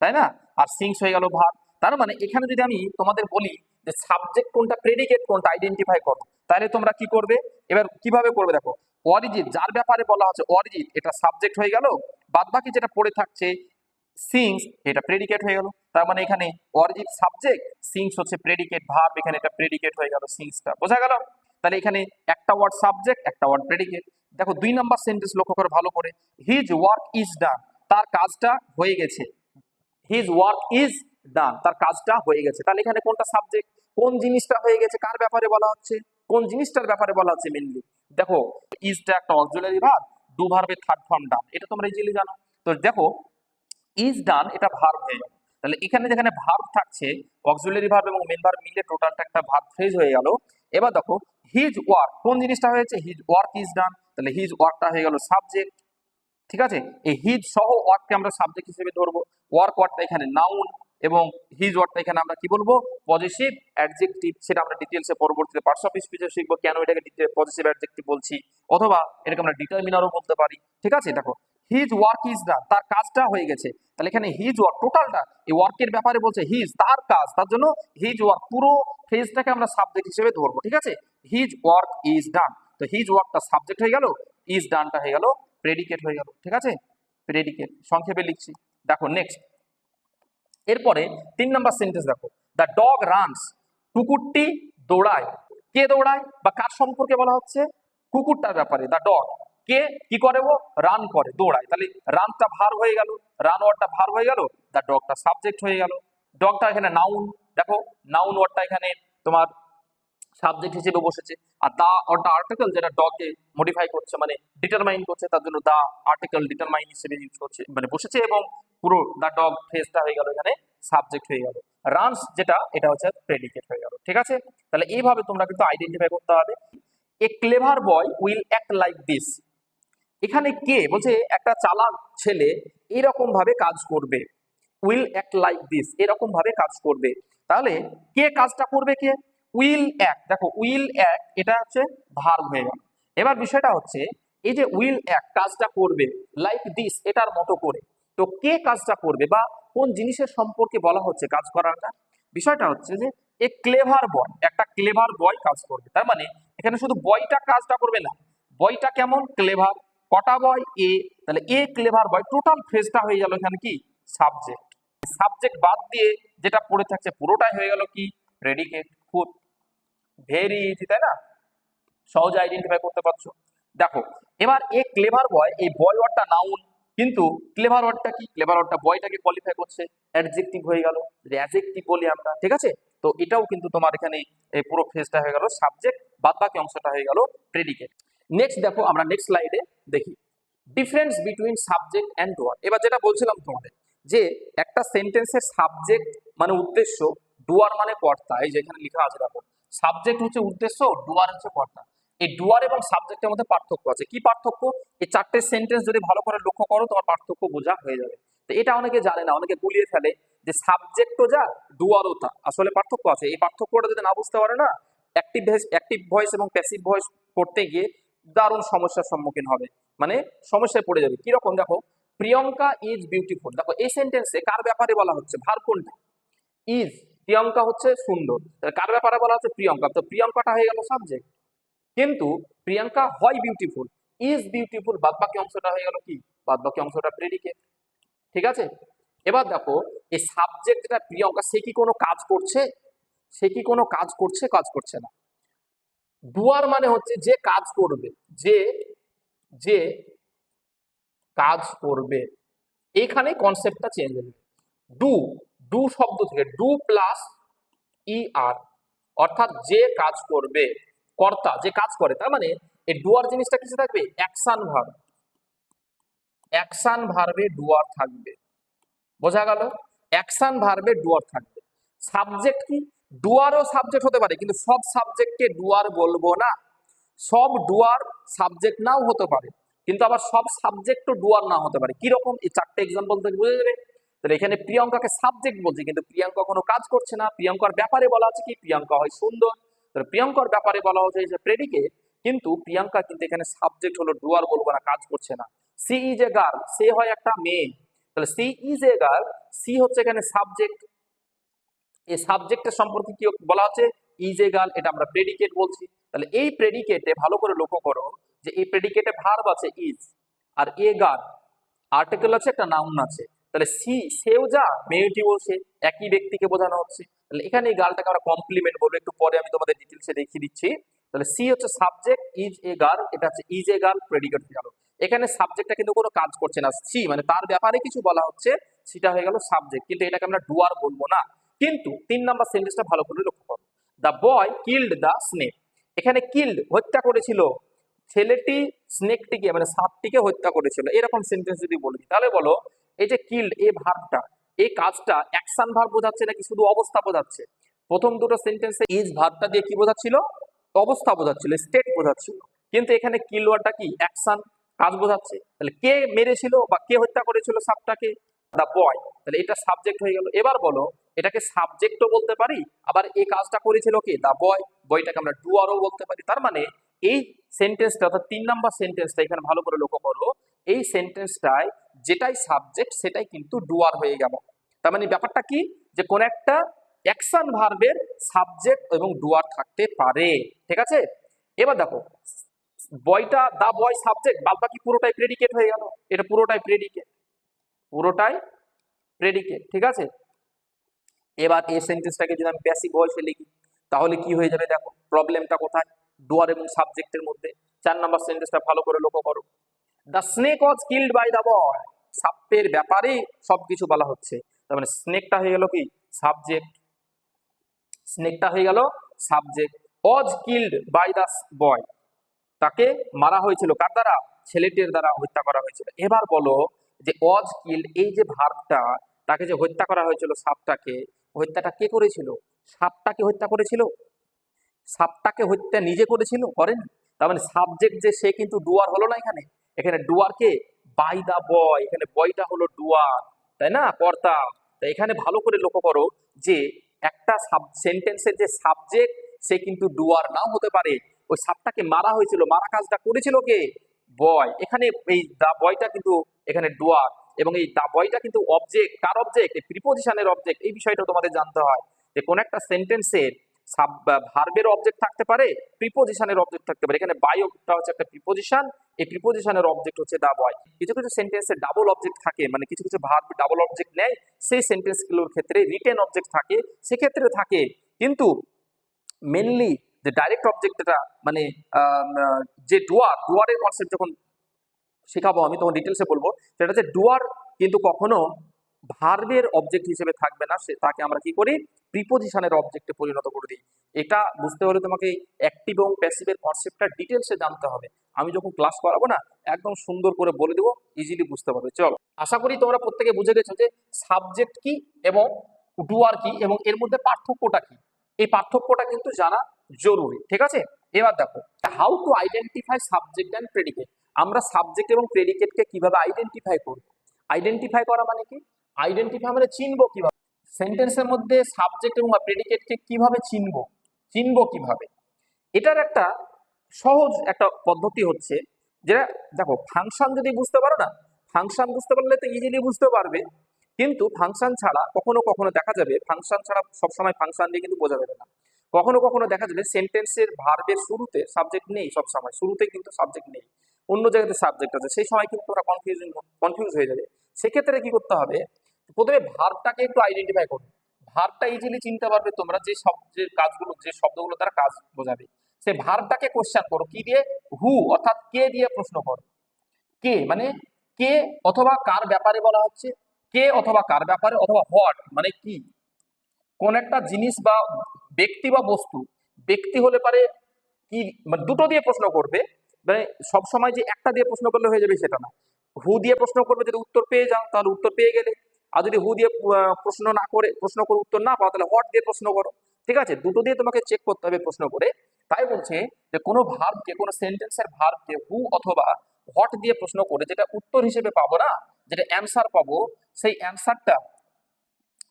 তাই না? আর সিংস হয়ে গেল ভার্ব। তার মানে এখানে যদি আমি তোমাদের বলি যে সাবজেক্ট কোনটা প্রেডিকেট কোনটা আইডেন্টিফাই করো, তাহলে তোমরা কি করবে, এবার কিভাবে করবে দেখো, অরিজিৎ যার ব্যাপারে বলা হচ্ছে অরিজিৎ, এটা সাবজেক্ট হয়ে গেল, বাদ বাকি যেটা পড়ে থাকছে সিংস, এটা প্রেডিকেট হয়ে গেল। তার মানে এখানে অরিজিৎ সাবজেক্ট, সিংস হচ্ছে প্রেডিকেট ভার্ব, এখানে এটা প্রেডিকেট হয়ে গেল সিংসটা, বোঝা গেল? তাহলে এখানে একটা ওয়ার্ড সাবজেক্ট, একটা ওয়ার্ড প্রেডিকেট। দেখো 2 নাম্বার সেন্টেন্স লক্ষ্য করে ভালো করে, হিজ ওয়ার্ক ইজ ডান, তার কাজটা হয়ে গেছে, হিজ ওয়ার্ক ইজ ডান, তার কাজটা হয়ে গেছে। তাহলে এখানে কোনটা সাবজেক্ট, কোন জিনিসটা হয়ে গেছে, কার ব্যাপারে বলা হচ্ছে, কোন জিনিসটার ব্যাপারে বলা হচ্ছে মেইনলি। দেখো ইজটা একটা অক্সিলারি ভার্ব, ডু ভার্বের থার্ড ফর্ম ডান, এটা তোমরা ইজিলি জানো। তো দেখো ইজ ডান এটা ভার্ব হয়ে গেল। তাহলে এখানে যেখানে ভার্ব থাকছে, অক্সিলারি ভার্ব এবং মেইন ভার্ব মিলে টোটালটা একটা ভার্ব ফ্রেজ হয়ে গেল। এবার দেখো হিজ ওয়ার্ক, কোন জিনিসটা হয়েছে, হিজ ওয়ার্ক ইজ ডান, তাহলে হিজ ওয়ার্কটা হয়ে গেল সাবজেক্ট, ঠিক আছে, এই হিজ সহ ওয়ার্ককে আমরা সাবজেক্ট হিসেবে ধরবো। ওয়ার্ক ওয়ার্ডটা এখানে নাউন এবং হিজ ওয়ার্ডটা এখানে আমরা কি বলবো, পজিটিভ অ্যাডজেক্টিভ। সেটা আমরা ডিটেলসে পরবর্তীতে পার্টস অফ স্পিচে শিখবো কেন এটাকে পজিটিভ অ্যাডজেক্টিভ বলছি, অথবা এটাকে আমরা ডিটারমিনারও বলতে পারি। ঠিক আছে, দেখো হিজ ওয়ার্ক ইজ ডান, তার কাজটা হয়ে গেছে। তাহলে এখানে হিজ ওয়ার্ক টোটালটা এই ওয়ার্কের ব্যাপারে বলছে, হিজ তার কাজ, তার জন্য হিজ ওয়ার্ক পুরো ফ্রেজটাকে আমরা সাবজেক্ট হিসেবে ধরবো। ঠিক আছে, হিজ ওয়ার্ক ইজ ডান, তো হিজ ওয়ার্কটা সাবজেক্ট হয়ে গেল, ইজ ডানটা হয়ে গেল প্রেডিকেট হয়ে গেল। ঠিক আছে, প্রেডিকেট সংক্ষেপে লিখছি। দেখো নেক্সট, এরপরে 3 নাম্বার সেন্টেন্স দেখো, দ্য ডগ রানস, কুকুরটি দৌড়ায়। কে দৌড়ায় বা কার সম্পর্কে বলা হচ্ছে, কুকুরটার ব্যাপারে। দ্য ডগ কে কি করে, ও রান করে, দৌড়ায়। তাহলে রানটা ভার হয়ে গেল, রান ওয়ার্ডটা ভার হয়ে গেল, দ্য ডগটা সাবজেক্ট হয়ে গেল। ডগটা এখানে নাউন, দেখো নাউন ওয়ার্ডটা এখানে তোমার সাবজেক্ট হিসেবে বসেছে। আর দা ওয়ার্ডটা আর্টিকেল, যেটা ডগকে মডিফাই করছে মানে ডিটারমাইন করছে, তার জন্য দা আর্টিকেল ডিটারমাইন হিসেবে ইউজ করছে মানে বসেছে, এবং পুরো দা ডগ ফ্রেজটা হয়ে গেল এখানে সাবজেক্ট হয়ে গেল। রানস যেটা এটা হচ্ছে প্রেডিকেট হয়ে গেল। ঠিক আছে, তাহলে এইভাবে তোমরা কিন্তু আইডেন্টিফাই করতে হবে। এ clever boy will act like this, এখানে কে বলছে একটা চালাক ছেলে এরকম ভাবে কাজ করবে, উইল অ্যাক্ট লাইক দিস এরকম ভাবে কাজ করবে। তাহলে কে কাজটা করবে, কে, উইল অ্যাক্ট। দেখো উইল অ্যাক্ট এটা হচ্ছে ভার্ব হয়ে গেল। এবার বিষয়টা হচ্ছে এই যে উইল অ্যাক্ট কাজটা করবে, লাইক দিস এটার মতো করে, তো কে কাজটা করবে বা কোন জিনিসের সম্পর্কে বলা হচ্ছে কাজ করাটা, বিষয়টা হচ্ছে যে এ ক্লেভার বয়, একটা ক্লেভার বয় কাজ করবে। তার মানে এখানে শুধু বয়টা কাজটা করবে না, বয়টা কেমন ক্লেভার, কটা বয়, এ, তাহলে এ ক্লেভার বয় টোটাল ফ্রেজটা হয়ে গেল এখানে কি সাবজেক্ট। সাবজেক্ট বাদ দিয়ে যেটা পড়ে থাকছে পুরোটাই হয়ে গেল কি প্রেডিকেট। খুব ভেরি ইজি, তাই না, সহজে আইডেন্টিফাই করতে পারছো। দেখো এবার এ ক্লেভার বয়, এই বয় ওয়ার্ডটা নাউন, কিন্তু ক্লেভার ওয়ার্ডটা কি, ক্লেভার ওয়ার্ডটা বয়টাকে কোয়ালিফাই করছে, অ্যাডজেক্টিভ হয়ে গেল, অ্যাডজেক্টিভ বলি আমরা। ঠিক আছে, তো এটাও কিন্তু তোমার এখানে এই পুরো ফ্রেজটা হয়ে গেল সাবজেক্ট, বাদ বাকি অংশটা হয়ে গেল প্রেডিকেট। নেক্সট দেখো আমরা নেক্সট স্লাইডে দেখি ডিফারেন্স বিটুইন সাবজেক্ট অ্যান্ড ডুয়ার। এবার যেটা বলছিলাম তোমাদের যে একটা সেন্টেন্সের সাবজেক্ট মানে উদ্দেশ্য, ডুয়ার মানে কর্তা, এই যেখানে লেখা আছে দেখো সাবজেক্ট হচ্ছে উদ্দেশ্য, ডুয়ার হচ্ছে কর্তা। এই ডুয়ার এবং সাবজেক্টের মধ্যে পার্থক্য আছে। কি পার্থক্য, এই চারটে সেন্টেন্স যদি ভালো করে লক্ষ্য করো তোমার পার্থক্য বোঝা হয়ে যাবে। তো এটা অনেকে জানে না, অনেকে গুলিয়ে ফেলে যে সাবজেক্টও যা ডুয়ারও তা, আসলে পার্থক্য আছে। এই পার্থক্যটা যদি না বুঝতে পারে না, অ্যাক্টিভ ভয়েস এবং প্যাসিভ ভয়েস করতে গিয়ে দারুণ সমস্যার সম্মুখীন হবে, মানে সমস্যায় পড়ে যাবে। কিরকম, দেখো প্রিয়ঙ্কা ইজ বিউটিফুল, দেখো এই সেন্টেন্সে কার ব্যাপারে বলা হচ্ছে, ভার্ব কোনটা, ইজ, প্রিয়ঙ্কা হচ্ছে সুন্দর, কার ব্যাপারে বলা হচ্ছে প্রিয়ঙ্কা, তো প্রিয়ঙ্কাটা হয়ে গেল সাবজেক্ট। কিন্তু প্রিয়াঙ্কা হয় বিউটিফুল, ইজ বিউটিফুল, বাদ বাকি অংশটা হয়ে গেল কি, বাদ বাকি অংশটা প্রেডিকেট। ঠিক আছে, এবার দেখো এই সাবজেক্ট যেটা প্রিয়ঙ্কা, সে কি কোনো কাজ করছে, সে কি কোনো কাজ করছে, কাজ করছে না। ডুয়ার মানে হচ্ছে যে কাজ করবে, যে যে কাজ করবে, এখানে কনসেপ্টটা চেঞ্জ হয়ে যাবে। ডু, ডু শব্দ থেকে ডু প্লাস ই আর, অর্থাৎ যে কাজ করবে, কর্তা যে কাজ করে। তার মানে এই ডুয়ার জিনিসটা কিছু থাকবে, অ্যাকশন ভার্ব, অ্যাকশন ভার্বে ডুয়ার থাকবে, বোঝা গেল, অ্যাকশন ভার্বে ডুয়ার থাকবে। সাবজেক্ট কি, ডুয়ারও সাবজেক্ট হতে পারে, কিন্তু সব সাবজেক্টকে ডুয়ার বলবো না, সব ডুয়ার সাবজেক্ট নাও হতে পারে, কিন্তু আবার সব সাবজেক্টও ডুয়ার না হতে পারে। কিরকম, এই চারটে এক্সাম্পল থেকে বুঝে যাবে। তাহলে এখানে প্রিয়ঙ্কাকে সাবজেক্ট বলছে, কিন্তু প্রিয়ঙ্কা কোনো কাজ করছে না। প্রিয়ঙ্কার ব্যাপারে বলা আছে কি, প্রিয়ঙ্কা হয় সুন্দর, তাহলে প্রিয়ঙ্কার ব্যাপারে বলা হচ্ছে যে প্রেডিকেট, কিন্তু প্রিয়ঙ্কা কিন্তু এখানে সাবজেক্ট হলো, ডুয়ার বলবো না, কাজ করছে না। সি ইজ এ গার্ল, সে হয় একটা মেয়ে, তাহলে she is a girl, she হচ্ছে এখানে সাবজেক্ট, এই সাবজেক্টের সম্পর্কে কি বলা হচ্ছে, ইজ এ গার্ল, এটা আমরা প্রেডিকেট বলছি। তাহলে এই প্রেডিকেটে ভালো করে লক্ষ্য করো যে এই প্রেডিকেটে ভার্ব আছে ইজ, আর এ গার্ল আর্টিকেল আছে, একটা নাউন আছে। তাহলে সি, সেও যা, মেয়েটিও সে, একই ব্যক্তিকে বোঝানো হচ্ছে। তাহলে এখানে এই গার্লটাকে আমরা কমপ্লিমেন্ট বলবো, একটু পরে আমি তোমাদের ডিটেলসে দেখিয়ে দিচ্ছি। তাহলে সি হচ্ছে সাবজেক্ট, ইজ এ গার্ল, এটা হচ্ছে ইজ এ গার্ল প্রেডিকেট হয়ে গেল। এখানে সাবজেক্টটা কিন্তু কোনো কাজ করছে না, সি মানে তার ব্যাপারে কিছু বলা হচ্ছে, সেটা হয়ে গেল সাবজেক্ট, কিন্তু এটাকে আমরা ডুয়ার বলবো না। কিন্তু 3 নাম্বার সেন্টেন্সটা ভালো করে লক্ষ্য করো, the boy killed the snake, এখানে কিল্ড হত্যা করেছিল, ছেলেটি স্নেকটিকে মানে সাপটিকে হত্যা করেছিল, এরকম সেন্টেন্স যদি বলি তাহলে বলো এই যে কিল্ড এই ভার্বটা, এই কাজটা অ্যাকশন ভার্ব বোঝাচ্ছে নাকি শুধু অবস্থা বোঝাচ্ছে। প্রথম দুটো সেন্টেন্সে ইজ ভার্বটা দিয়ে কি বোঝাচ্ছিল, অবস্থা বোঝাচ্ছিল, স্টেট বোঝাচ্ছিল, কিন্তু এখানে কিল ওয়ার্ডটা কি অ্যাকশন, কাজ বোঝাচ্ছে। তাহলে কে মেরেছিল বা কে হত্যা করেছিল সাপটাকে? দা বয়। তাহলে এটা সাবজেক্ট হয়ে গেল। এবার বলো এটাকে সাবজেক্টও বলতে পারি, আবার এই কাজটা করেছিল কে? দা বয়। বয়টাকে আমরা ডুয়ারও বলতে পারি। তার মানে এই সেন্টেন্সটা অর্থাৎ 3 নম্বর সেন্টেন্সটা এখানে ভালো করে লক্ষ্য করো, এই সেন্টেন্সটায় যেটাই সাবজেক্ট সেটাই কিন্তু ডুয়ার হয়ে গেল। তার মানে ব্যাপারটা কি, যে কোন একটা অ্যাকশন ভার্বের সাবজেক্ট এবং ডুয়ার থাকতে পারে। ঠিক আছে, এবার দেখো বয়টা দা বয় সাবজেক্ট, বাদ বাকি পুরোটাই প্রেডিকেট হয়ে গেল। এটা পুরোটাই প্রেডিকেট, পুরোটাই প্রেডিকেট। ঠিক আছে, এবার এই সেন্টেন্সটাকে যদি আমি প্যাসিভ ভয়েসে লিখি তাহলে কি হয়ে যাবে? দেখো প্রবলেমটা কোথায়, ডুয়ার এবং সাবজেক্টের মধ্যে। 4 নম্বর সেন্টেন্সটা ভালো করে লক্ষ্য করো, the snake was killed by the boy. সাপের ব্যাপারে সবকিছু বলা হচ্ছে, তার মানে স্নেকটা হয়ে গেল কি? সাবজেক্ট। স্নেকটা হয়ে গেল subject. Was killed by the boy, তাকে মারা হয়েছিল কার দ্বারা? ছেলেটির দ্বারা হত্যা করা হয়েছিল। এবার বলো যে ওয়াজ কিল্ড, এই যে ভার্বটা, তাকে যে হত্যা করা হয়েছিল সাপটাকে, হত্যাটা কে করেছিল? সাপটাকে হত্যা করেছিল? সাপটাকে হত্যা নিজে করেছিল? করেনি। তার মানে সাবজেক্ট যে সে কিন্তু ডুয়ার হলো না এখানে। এখানে ডুয়ার কে? বাই দা বয়। এখানে বয়টা হলো ডুয়ার, তাই না, কর্তা। তাই এখানে ভালো করে লক্ষ্য করো যে একটা সেন্টেন্সের যে সাবজেক্ট সে কিন্তু ডুয়ার নাও হতে পারে। ওই সাপটাকে মারা হয়েছিল, মারা কাজটা করেছিল কে? বয়। এখানে এই দা বয়টা কিন্তু এখানে ডুয়ার, এবং এই দা বয়টা কিন্তু অবজেক্ট। কার অবজেক্ট? প্রিপোজিশনের অবজেক্ট। এই বিষয়টা তোমাদের জানতে হয় যে কোন একটা সেন্টেন্সের ভার্বের অবজেক্ট থাকতে পারে, প্রিপোজিশনের অবজেক্ট থাকতে পারে। এখানে বায়োটা হচ্ছে একটা প্রিপোজিশন, এই প্রিপোজিশনের অবজেক্ট হচ্ছে দা বয়। কিছু কিছু সেন্টেন্সে ডাবল অবজেক্ট থাকে, মানে কিছু কিছু ভার্ব ডাবল অবজেক্ট নেয়, সেই সেন্টেন্সগুলোর ক্ষেত্রে রিটেন অবজেক্ট থাকে, সেক্ষেত্রে থাকে। কিন্তু মেনলি যে ডাইরেক্ট অবজেক্ট, এটা মানে যে ডুয়ারের কনসেপ্ট যখন শেখাবো আমি তখন ডিটেলসে বলবো, সেটা হচ্ছে ডুয়ার কিন্তু কখনো ভার্বের অবজেক্ট হিসেবে থাকবে না, সে তাকে আমরা কি করি? প্রিপোজিশনের অবজেক্টে পরিণত করে দিই। এটা বুঝতে হলে তোমাকে অ্যাক্টিভ এবং প্যাসিভের কনসেপ্টটা ডিটেলসে জানতে হবে। আমি যখন ক্লাস করাবো না একদম সুন্দর করে বলে দেবো, ইজিলি বুঝতে পারবে। চলো, আশা করি তোমরা প্রত্যেকে বুঝে গেছো যে সাবজেক্ট কি এবং ডুয়ার কি এবং এর মধ্যে পার্থক্যটা কি। এই পার্থক্যটা কিন্তু জানা জরুরি। ঠিক আছে, এবার দেখো how to identify subject and predicate. আমরা সাবজেক্ট এবং প্রেডিকেটকে কিভাবে আইডেন্টিফাই করব? আইডেন্টিফাই করা মানে কি? আইডেন্টিফাই মানে চিনবো কিভাবে? সেন্টেন্সের মধ্যে সাবজেক্ট এবং প্রেডিকেটকে কিভাবে চিনবো? চিনবো কিভাবে? এটার একটা সহজ একটা পদ্ধতি হচ্ছে, যেটা দেখো ফাংশন যদি বুঝতে পারো না, ফাংশন বুঝতে পারলে তো ইজিলি বুঝতে পারবে। কিন্তু ফাংশন ছাড়া কখনো কখনো দেখা যাবে, ফাংশন ছাড়া সবসময় ফাংশন দিয়ে কিন্তু বোঝা যাবে না। কখনো কখনো দেখা যাবে সেন্টেন্সের ভার্বের শুরুতে সাবজেক্ট নেই, সবসময় শুরুতে কিন্তু সাবজেক্ট নেই, অন্য জায়গাতে সাবজেক্ট আছে, সেই সময় কিন্তু তোমরা কনফিউজ হয়ে যাবে। সেক্ষেত্রে কি করতে হবে? প্রথমে ভার্বটাকে একটু আইডেন্টিফাই করবে। ভার্বটা ইজিলি চিনতে পারবে তোমরা, যে সব যে কাজগুলো, যে শব্দগুলো তারা কাজ বোঝাবে। সেই ভার্বটাকে কোশ্চেন করো কি দিয়ে? হু অর্থাৎ কে দিয়ে প্রশ্ন করো। কে মানে কে অথবা কার ব্যাপারে বলা হচ্ছে, কে অথবা কার ব্যাপারে, অথবা হোয়াট মানে কি, কোন একটা জিনিস বা ব্যক্তি বা বস্তু। ব্যক্তি হলে পারে কি, মানে দুটো দিয়ে প্রশ্ন করবে, মানে সব সময় যে একটা দিয়ে প্রশ্ন করলে হয়ে যাবে সেটা না। হু দিয়ে প্রশ্ন করবে, যদি উত্তর পেয়ে যাও তাহলে উত্তর পেয়ে গেলে। আর যদি হু দিয়ে প্রশ্ন না করে, প্রশ্ন করে উত্তর না পাও, তাহলে হোয়াট দিয়ে প্রশ্ন করো। ঠিক আছে, দুটো দিয়ে তোমাকে চেক করতে হবে প্রশ্ন করে। তাই বলছে যে কোনো ভার্বকে, কোনো সেন্টেন্সের ভার্বকে হু অথবা হোয়াট দিয়ে প্রশ্ন করে যেটা উত্তর হিসেবে পাবো না, যেটা অ্যান্সার পাবো, সেই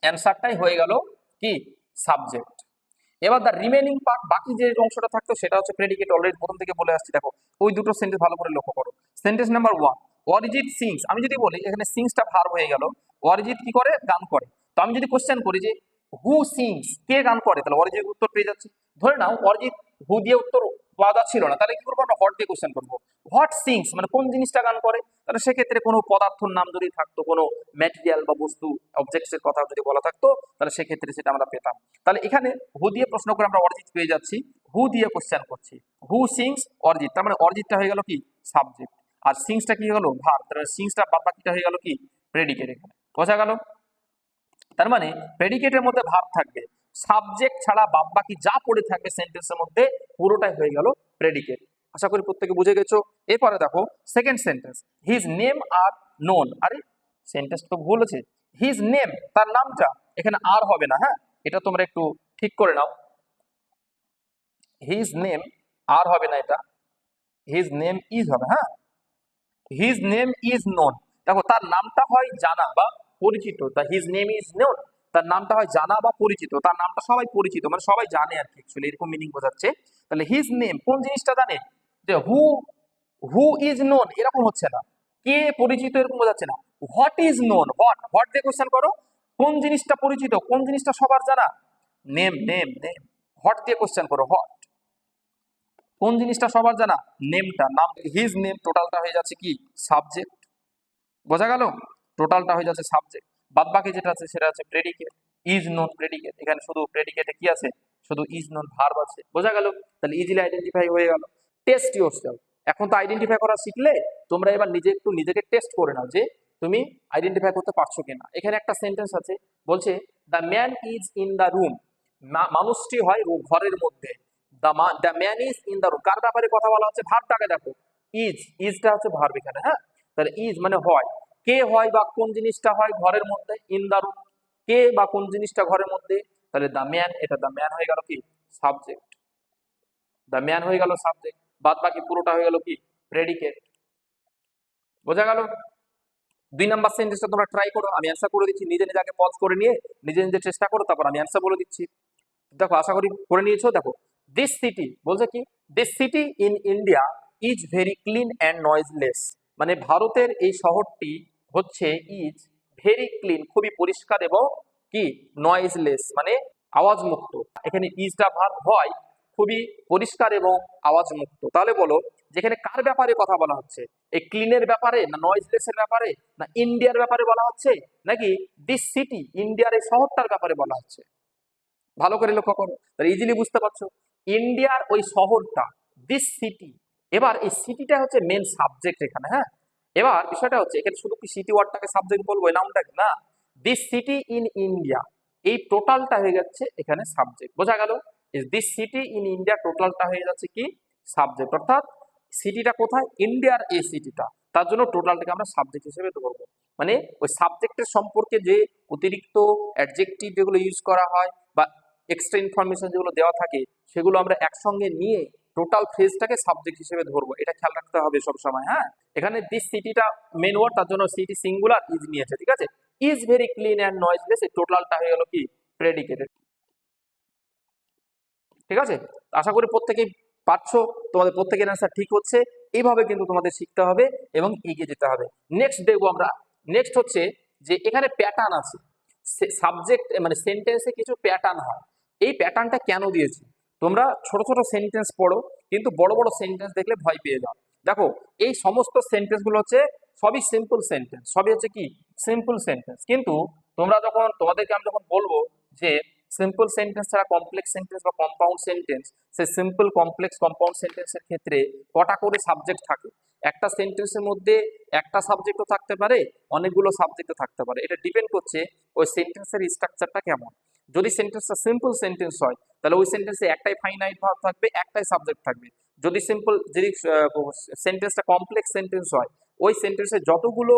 অ্যান্সারটাই হয়ে গেল কি? সাবজেক্ট। এবার দ্য রিমেনিং পার্ট, বাকি যে অংশটা থাকতো সেটা হচ্ছে প্রেডিকেট। অলরেডি প্রথম থেকে বলে আসছি, দেখো ওই দুটো সেন্টেন্স ভালো করে লক্ষ্য করো। Sentence number 1, Arijit sings. আমি যদি বলি এখানে সিংসটা ভার্ব হয়ে গেল, অরিজিৎ কি করে? গান করে। তো আমি যদি কোশ্চেন করি যে হু সিংস, কে গান করে, তাহলে অরিজিৎ উত্তর পেয়ে যাচ্ছি। ধরে নাও অরিজিৎ হু দিয়ে উত্তর পাওয়া ছিল না, তাহলে কি করবো? আমরা হোয়াট দিয়ে কোশ্চেন করবো। হোয়াট সিংস মানে কোন জিনিসটা গান করে। তাহলে সেক্ষেত্রে কোনো পদার্থের নাম যদি থাকতো, কোনো ম্যাটেরিয়াল বা বস্তু, অবজেক্টসের কথা যদি বলা থাকতো, তাহলে সেক্ষেত্রে সেটা আমরা পেতাম। তাহলে এখানে হু দিয়ে প্রশ্ন করে আমরা অরিজিৎ পেয়ে যাচ্ছি, হু দিয়ে কোশ্চেন করছি। হু সিংস অরিজিৎ, তার মানে অরিজিৎটা হয়ে গেল কি? সাবজেক্ট। আর সিংসটা কি হয়ে গেল? ভার্ব। তার মানে সিংসটা বাদ বাকিটা হয়ে গেল কি? প্রেডিকেট। এখানে বোঝা গেল? তার মানে প্রেডিকেটের মধ্যে ভার্ব থাকবে, সাবজেক্ট ছাড়া বাদ বাকি যা পড়ে থাকবে সেন্টেন্সের মধ্যে পুরোটাই হয়ে গেল প্রেডিকেট। আশা করি প্রত্যেকে বুঝে গেছো। এরপরে দেখো second sentence, his name are known. আরে সেন্টেন্স তো ভুল আছে, হিজ নেম তার নামটা, এখানে আর হবে না। হ্যাঁ, এটা তোমরা একটু ঠিক করে নাও। হিজ নেম আর হবে না, এটা হিজ নেম ইজ হবে। হ্যাঁ, হিজ নেম ইজ নোন, দেখো তার নামটা হয় জানা বা পরিচিত, তা হিজ নেম ইজ নোন, তার নামটা হয় জানা বা পরিচিত, তার নামটা সবাই পরিচিত মানে সবাই জানে আর কি, অ্যাকচুয়ালি এরকম মিনিং বোঝাচ্ছে। তাহলে হিজ নেম কোন জিনিসটা জানে, যে হু হু ইজ নোন এরকম হচ্ছে না, কে পরিচিত এরকম বোঝাচ্ছে না, what is known, what what দিয়ে কোশ্চেন করো, কোন জিনিসটা পরিচিত, কোন জিনিসটা সবার জানা, নেম নেম নেম, হোয়াট দিয়ে কোশ্চেন করো, হোয়াট কোন জিনিসটা সবার জানা, নেমটা নাম, হিজ নেম টোটালটা হয়ে যাচ্ছে কি সাবজেক্ট, বোঝা গেল, টোটালটা হয়ে যাচ্ছে সাবজেক্ট, বাদ বাকি যেটা আছে সেটা আছে প্রেডিকেট, ইজ নোন প্রেডিকেট, এখানে শুধু প্রেডিকেটে কি আছে, শুধু ইজ নোন ভার্ব আছে, বোঝা গেল, তাহলে ইজিলি আইডেন্টিফাই হয়ে গেল। টেস্ট ইয়োরসেলফ, এখন তো আইডেন্টিফাই করা শিখলে, তোমরা এবার নিজেকে টেস্ট করে নাও যে তুমি আইডেন্টিফাই করতে পারছো কিনা। এখানে একটা সেন্টেন্স আছে, বলছে the man is in the room, মানুষটি হয় ঘরের মধ্যে, the man is in the room, কার ব্যাপারে কথা বলা হচ্ছে, ভার্বটাকে দেখো, ইজটা হচ্ছে ভার্ব এখানে, হ্যাঁ, তাহলে ইজ মানে হয়, কে হয় বা কোন জিনিসটা হয় ঘরের মধ্যে, ইন দ্য রুম, কে বা কোন জিনিসটা ঘরের মধ্যে, তাহলে দ্য ম্যান, এটা দ্য ম্যান হয়ে গেল কি সাবজেক্ট, দ্য ম্যান হয়ে গেল সাবজেক্ট, বাদ বাকি পুরোটা হয়ে গেল কি প্রেডিকেট, বোঝা গেল। 2 নাম্বার সেন্টেন্সটা তোমরা ট্রাই করো, আমি অ্যান্সার করে দিচ্ছি, নিজে নিজে আগে পজ করে নিয়ে নিজে নিজে চেষ্টা করো, তারপর আমি অ্যান্সার বলে দিচ্ছি। দেখো আশা করি করে নিয়েছো। দেখো দিস সিটি বলছে কি, this city in India is very clean and noiseless, মানে ভারতের এই শহরটি হচ্ছে ইজ ভেরি ক্লিন খুবই পরিষ্কার এবং কি নয়েজলেস মানে আওয়াজ মুক্ত, এখানে ইজটা ভার্ব হয় খুবই পরিষ্কার এবং আওয়াজ মুক্ত, তাহলে বলো যেখানে কার ব্যাপারে কথা বলা হচ্ছে, এই ক্লিনের ব্যাপারে না নয়েজলেসের ব্যাপারে না ইন্ডিয়ার ব্যাপারে বলা হচ্ছে, নাকি দিস সিটি ইন্ডিয়ার এই শহরটার ব্যাপারে বলা হচ্ছে, ভালো করে লক্ষ্য করো, তাহলে ইজিলি বুঝতে পারছো ইন্ডিয়ার ওই শহরটা, দিস সিটি, এবার এই সিটিটা হচ্ছে মেন সাবজেক্ট এখানে, হ্যাঁ, এবার বিষয়টা হচ্ছে এখানে শুধু কি সিটি ওয়ার্ডটাকে সাবজেক্ট বলবো এই নামটাকে না, দিস সিটি ইন ইন্ডিয়া এই টোটালটা হয়ে যাচ্ছে এখানে সাবজেক্ট, বোঝা গেল, দিস সিটি ইন ইন্ডিয়া টোটালটা হয়ে যাচ্ছে কি সাবজেক্ট, অর্থাৎ সিটিটা কোথায়, ইন্ডিয়ার এই সিটিটা, তার জন্য টোটালটাকে আমরা সাবজেক্ট হিসেবে ধরবো, মানে ওই সাবজেক্টের সম্পর্কে যে অতিরিক্ত অ্যাডজেক্টিভ যেগুলো ইউজ করা হয় বা এক্সট্রা ইনফরমেশন যেগুলো দেওয়া থাকে সেগুলো আমরা একসঙ্গে নিয়ে টোটাল ফ্রেজটাকে সাবজেক্ট হিসেবে ধরবো, এটা খেয়াল রাখতে হবে সব সময়, হ্যাঁ। এখানে দিস সিটিটা মেন ওয়ার্ড, তার জন্য সিটি সিঙ্গুলার, ইজ নিয়েছে, ঠিক আছে, is very clean and noiseless, এই টোটালটা হয়ে গেল কি প্রেডিকেটেড, ঠিক আছে। আশা করি প্রত্যেকেই পারছো, তোমাদের প্রত্যেকের অ্যান্সার ঠিক হচ্ছে, এইভাবে কিন্তু তোমাদের শিখতে হবে এবং এগিয়ে যেতে হবে। নেক্সট দেখবো আমরা, নেক্সট হচ্ছে যে এখানে প্যাটার্ন আছে, সাবজেক্ট মানে সেন্টেন্সে কিছু প্যাটার্ন হয়, এই প্যাটার্নটা কেন দিয়েছি, তোমরা ছোট ছোট সেন্টেন্স পড়ো কিন্তু বড় বড় সেন্টেন্স দেখলে ভয় পেয়ে যাও। দেখো এই সমস্ত সেন্টেন্স গুলো হচ্ছে সবই সিম্পল সেন্টেন্স, সবই হচ্ছে কি সিম্পল সেন্টেন্স, কিন্তু তোমরা যখন তোমাদেরকে আমি যখন বলবো যে সিম্পল সেন্টেন্স ছাড়া কমপ্লেক্স সেন্টেন্স বা কম্পাউন্ড সেন্টেন্স, সেই সিম্পল কমপ্লেক্স কম্পাউন্ড সেন্টেন্সের ক্ষেত্রে কটা করে সাবজেক্ট থাকে, একটা সেন্টেন্সের মধ্যে একটা সাবজেক্টও থাকতে পারে, অনেকগুলো সাবজেক্টও থাকতে পারে, এটা ডিপেন্ড করছে ওই সেন্টেন্সের স্ট্রাকচারটা কেমন। যদি সেন্টেন্সটা সিম্পল সেন্টেন্স হয় তাহলে ওই সেন্টেন্সে একটাই ফাইনাইট ভার্ব থাকবে, একটাই সাবজেক্ট থাকবে, যদি সেন্টেন্সটা কমপ্লেক্স সেন্টেন্স হয় ওই সেন্টেন্সে যতগুলো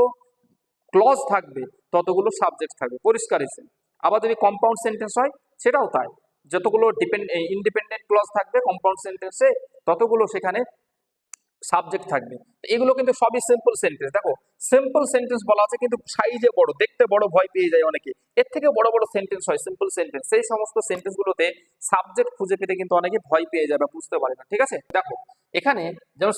ক্লজ থাকবে ততগুলো সাবজেক্ট থাকবে, পরিষ্কার এসে। আবার যদি কম্পাউন্ড সেন্টেন্স হয় সেটাও তাই, যতগুলো ইন্ডিপেন্ডেন্ট ক্লজ থাকবে কম্পাউন্ড সেন্টেন্সে ততগুলো সেখানে সাবজেক্ট থাকবে। এগুলো কিন্তু সবই সিম্পল সেন্টেন্স। দেখো সিম্পল সেন্টেন্স বলা আছে কিন্তু সাইজে বড়, দেখতে বড়, ভয় পেয়ে যায় অনেকে, এর থেকে বড় বড় সেন্টেন্স হয় সিম্পল সেন্টেন্স, সেই সমস্ত সেন্টেন্স গুলোতে সাবজেক্ট খুঁজে পেতে কিন্তু অনেকে ভয় পেয়ে যায় বা বুঝতে পারে না, ঠিক আছে। দেখো এখানে যেমন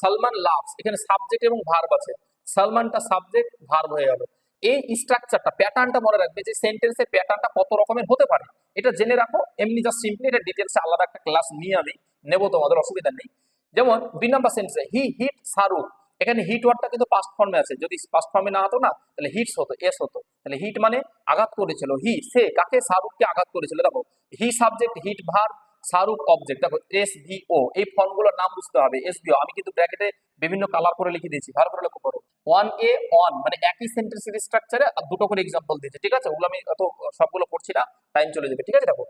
সালমান লাভস, এখানে সাবজেক্ট এবং ভার্ব আছে, সালমানটা সাবজেক্ট ভার্ব হয়ে গেল, এই স্ট্রাকচারটা প্যাটার্নটা মনে রাখবে যে সেন্টেন্সের প্যাটার্নটা কত রকমের হতে পারে, এটা জেনে রাখো, এমনি জাস্ট সিম্পলি এটা ডিটেলসে আলাদা একটা ক্লাস নিয়ে আমি নেবো, তোমাদের অসুবিধা নেই। যেমন 2 নাম্বার সেন্টেন্সে হি হিট শাহরুখ, এখানে হিট ওয়ার্ডটা কিন্তু পাস্ট ফর্মে আছে, যদি পাস্ট ফর্মে না হতো না তাহলে হিটস হতো, এস হতো, তাহলে হিট মানে আঘাত করেছিল, হি সে কাকে, শাহরুখকে আঘাত করেছিল। দেখো he subject, hit verb, Shahrukh object, দেখো এস ভি ও, এই ফর্মগুলোর নাম বুঝতে হবে, এস ভি ও আমি কিন্তু ব্র্যাকেটে বিভিন্ন কালার করে লিখে দিয়েছি, ভালো করে লক্ষ্য করো। ওয়ান এ অন মানে একই সেন্টেন্সের স্ট্রাকচারে আর দুটো করে এক্সাম্পল দিয়েছে, ঠিক আছে, ওগুলো আমি অত সবগুলো পড়ছি না, টাইম চলে যাবে, ঠিক আছে। দেখো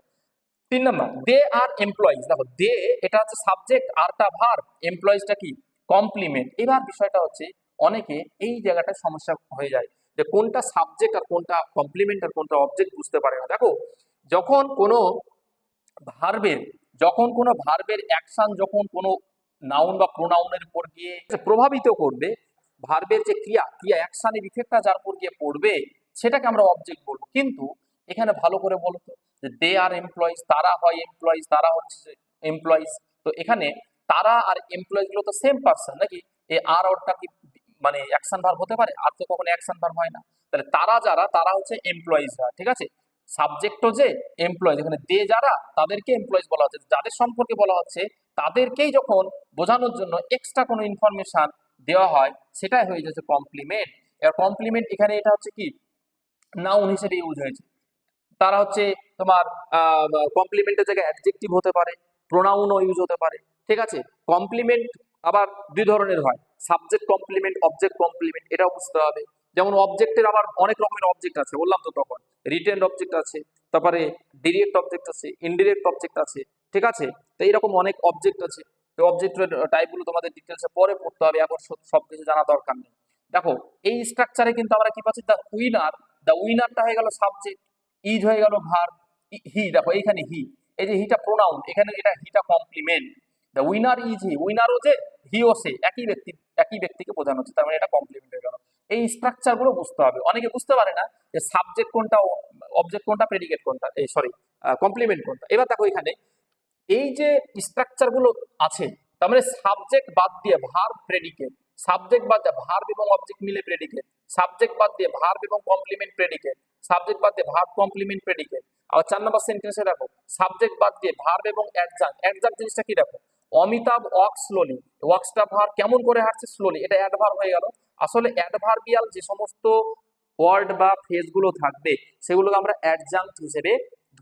3 নাম্বার দে আর এমপ্লয়িজ, দেখো দে এটা হচ্ছে সাবজেক্ট, আরটা ভার্ব, এমপ্লয়িজটা কি কমপ্লিমেন্ট। এবার বিষয়টা হচ্ছে অনেকে এই জায়গাটা সমস্যা হয়ে যায় যে কোনটা সাবজেক্ট আর কোনটা কমপ্লিমেন্ট আর কোনটা অবজেক্ট বুঝতে পারে না। দেখো যখন কোনো ভার্বের কোনো ভার্বের অ্যাকশন যখন কোনো নাউন বা প্রোনাউনের উপর গিয়ে প্রভাবিত করবে, ভার্বের যে ক্রিয়া ক্রিয়া অ্যাকশনের ইফেক্টটা যার উপর গিয়ে পড়বে সেটাকে আমরা অবজেক্ট বলবো। কিন্তু এখানে ভালো করে বলতো যে দে আর এমপ্লয়িজ, তারা হয় এমপ্লয়িজ, তারা হচ্ছে এমপ্লয়িজ। তো এখানে তারা আর এমপ্লয়িজ গুলো তো সেম পার্সন নাকি? এই আর ওরটা কি মানে অ্যাকশন ভার্ব হতে পারে? আর তো কখনো অ্যাকশন ভার্ব হয় না। তাহলে তারা যারা, তারা হচ্ছে এমপ্লয়িজরা, ঠিক আছে? সাবজেক্টও যে এমপ্লয়িজ, এখানে দে যারা তাদেরকে এমপ্লয়িজ বলা হচ্ছে, যাদের সম্পর্কে বলা হচ্ছে তাদেরকেই যখন বোঝানোর জন্য এক্সট্রা কোনো ইনফরমেশন দেওয়া হয় সেটাই হয়ে যাচ্ছে কমপ্লিমেন্ট। এবার কমপ্লিমেন্ট এখানে এটা হচ্ছে কি নাউন হিসেবে ইউজ হয়েছে। তারা হচ্ছে তোমার কমপ্লিমেন্টের জায়গায় অ্যাডজেক্টিভ হতে পারে, প্রোনাউনও ইউজ হতে পারে, ঠিক আছে? কমপ্লিমেন্ট আবার দুই ধরনের হয়, সাবজেক্ট কমপ্লিমেন্ট, অবজেক্ট কমপ্লিমেন্ট, এটাও বুঝতে হবে। যেমন অবজেক্টের আবার অনেক রকমের অবজেক্ট আছে, বললাম তো তখন রিটেন অবজেক্ট আছে, তারপরে ডিরেক্ট অবজেক্ট আছে, ইনডিরেক্ট অবজেক্ট আছে, ঠিক আছে? তো এইরকম অনেক অবজেক্ট আছে। তো অবজেক্টের টাইপগুলো তোমাদের ডিটেলসে পরে পড়তে হবে, এখন সবকিছু জানা দরকার নেই। দেখো এই স্ট্রাকচারে কিন্তু আমরা কি পাচ্ছি, দ্য উইনারটা হয়ে গেল সাবজেক্ট, ইজ হয়ে গেল ভার্ব, হি, দেখো এইখানে হি, এই যে হিটা প্রোনাউন, এখানে এটা হিটা complement. The winner is he, উইনারও যে হিও সে, একই ব্যক্তিকে বোঝানো হচ্ছে, তার মানে এটা কমপ্লিমেন্ট হয়ে গেল। এই স্ট্রাকচার গুলো বুঝতে হবে। অনেকে বুঝতে পারে না যে সাবজেক্ট কোনটা, অবজেক্ট কোনটা, প্রেডিকেট কোনটা, এই সরি কমপ্লিমেন্ট কোনটা। এবার দেখো এখানে এই যে স্ট্রাকচার গুলো আছে, তার মানে সাবজেক্ট বাদ দিয়ে ভার্ব প্রেডিকেট, সাবজেক্ট বাদ দিয়ে ভার্ব এবং অবজেক্ট মিলে প্রেডিকেট, সাবজেক্ট বাদ দিয়ে ভার্ব এবং কমপ্লিমেন্ট প্রেডিকেট, সাবজেক্ট বাদ দিয়ে ভার্ব কমপ্লিমেন্ট প্রেডিকেট। আবার 4 নম্বর সেন্টেন্সে দেখো সাবজেক্ট বাদ দিয়ে ভার্ব এবং অ্যাডজাঙ্ক। অ্যাডজাঙ্ক জিনিসটা কি দেখো, অমিতাভ ওয়াক স্লোলি, ওয়াক্সটা ভার্ব, কেমন করে হাঁটছে, স্লোলি, এটা অ্যাডভার্ব হয়ে গেল। আসলে অ্যাডভার্বিয়াল যে সমস্ত ওয়ার্ড বা ফ্রেজ গুলো থাকবে সেগুলোকে আমরা অ্যাডজাঙ্ক হিসেবে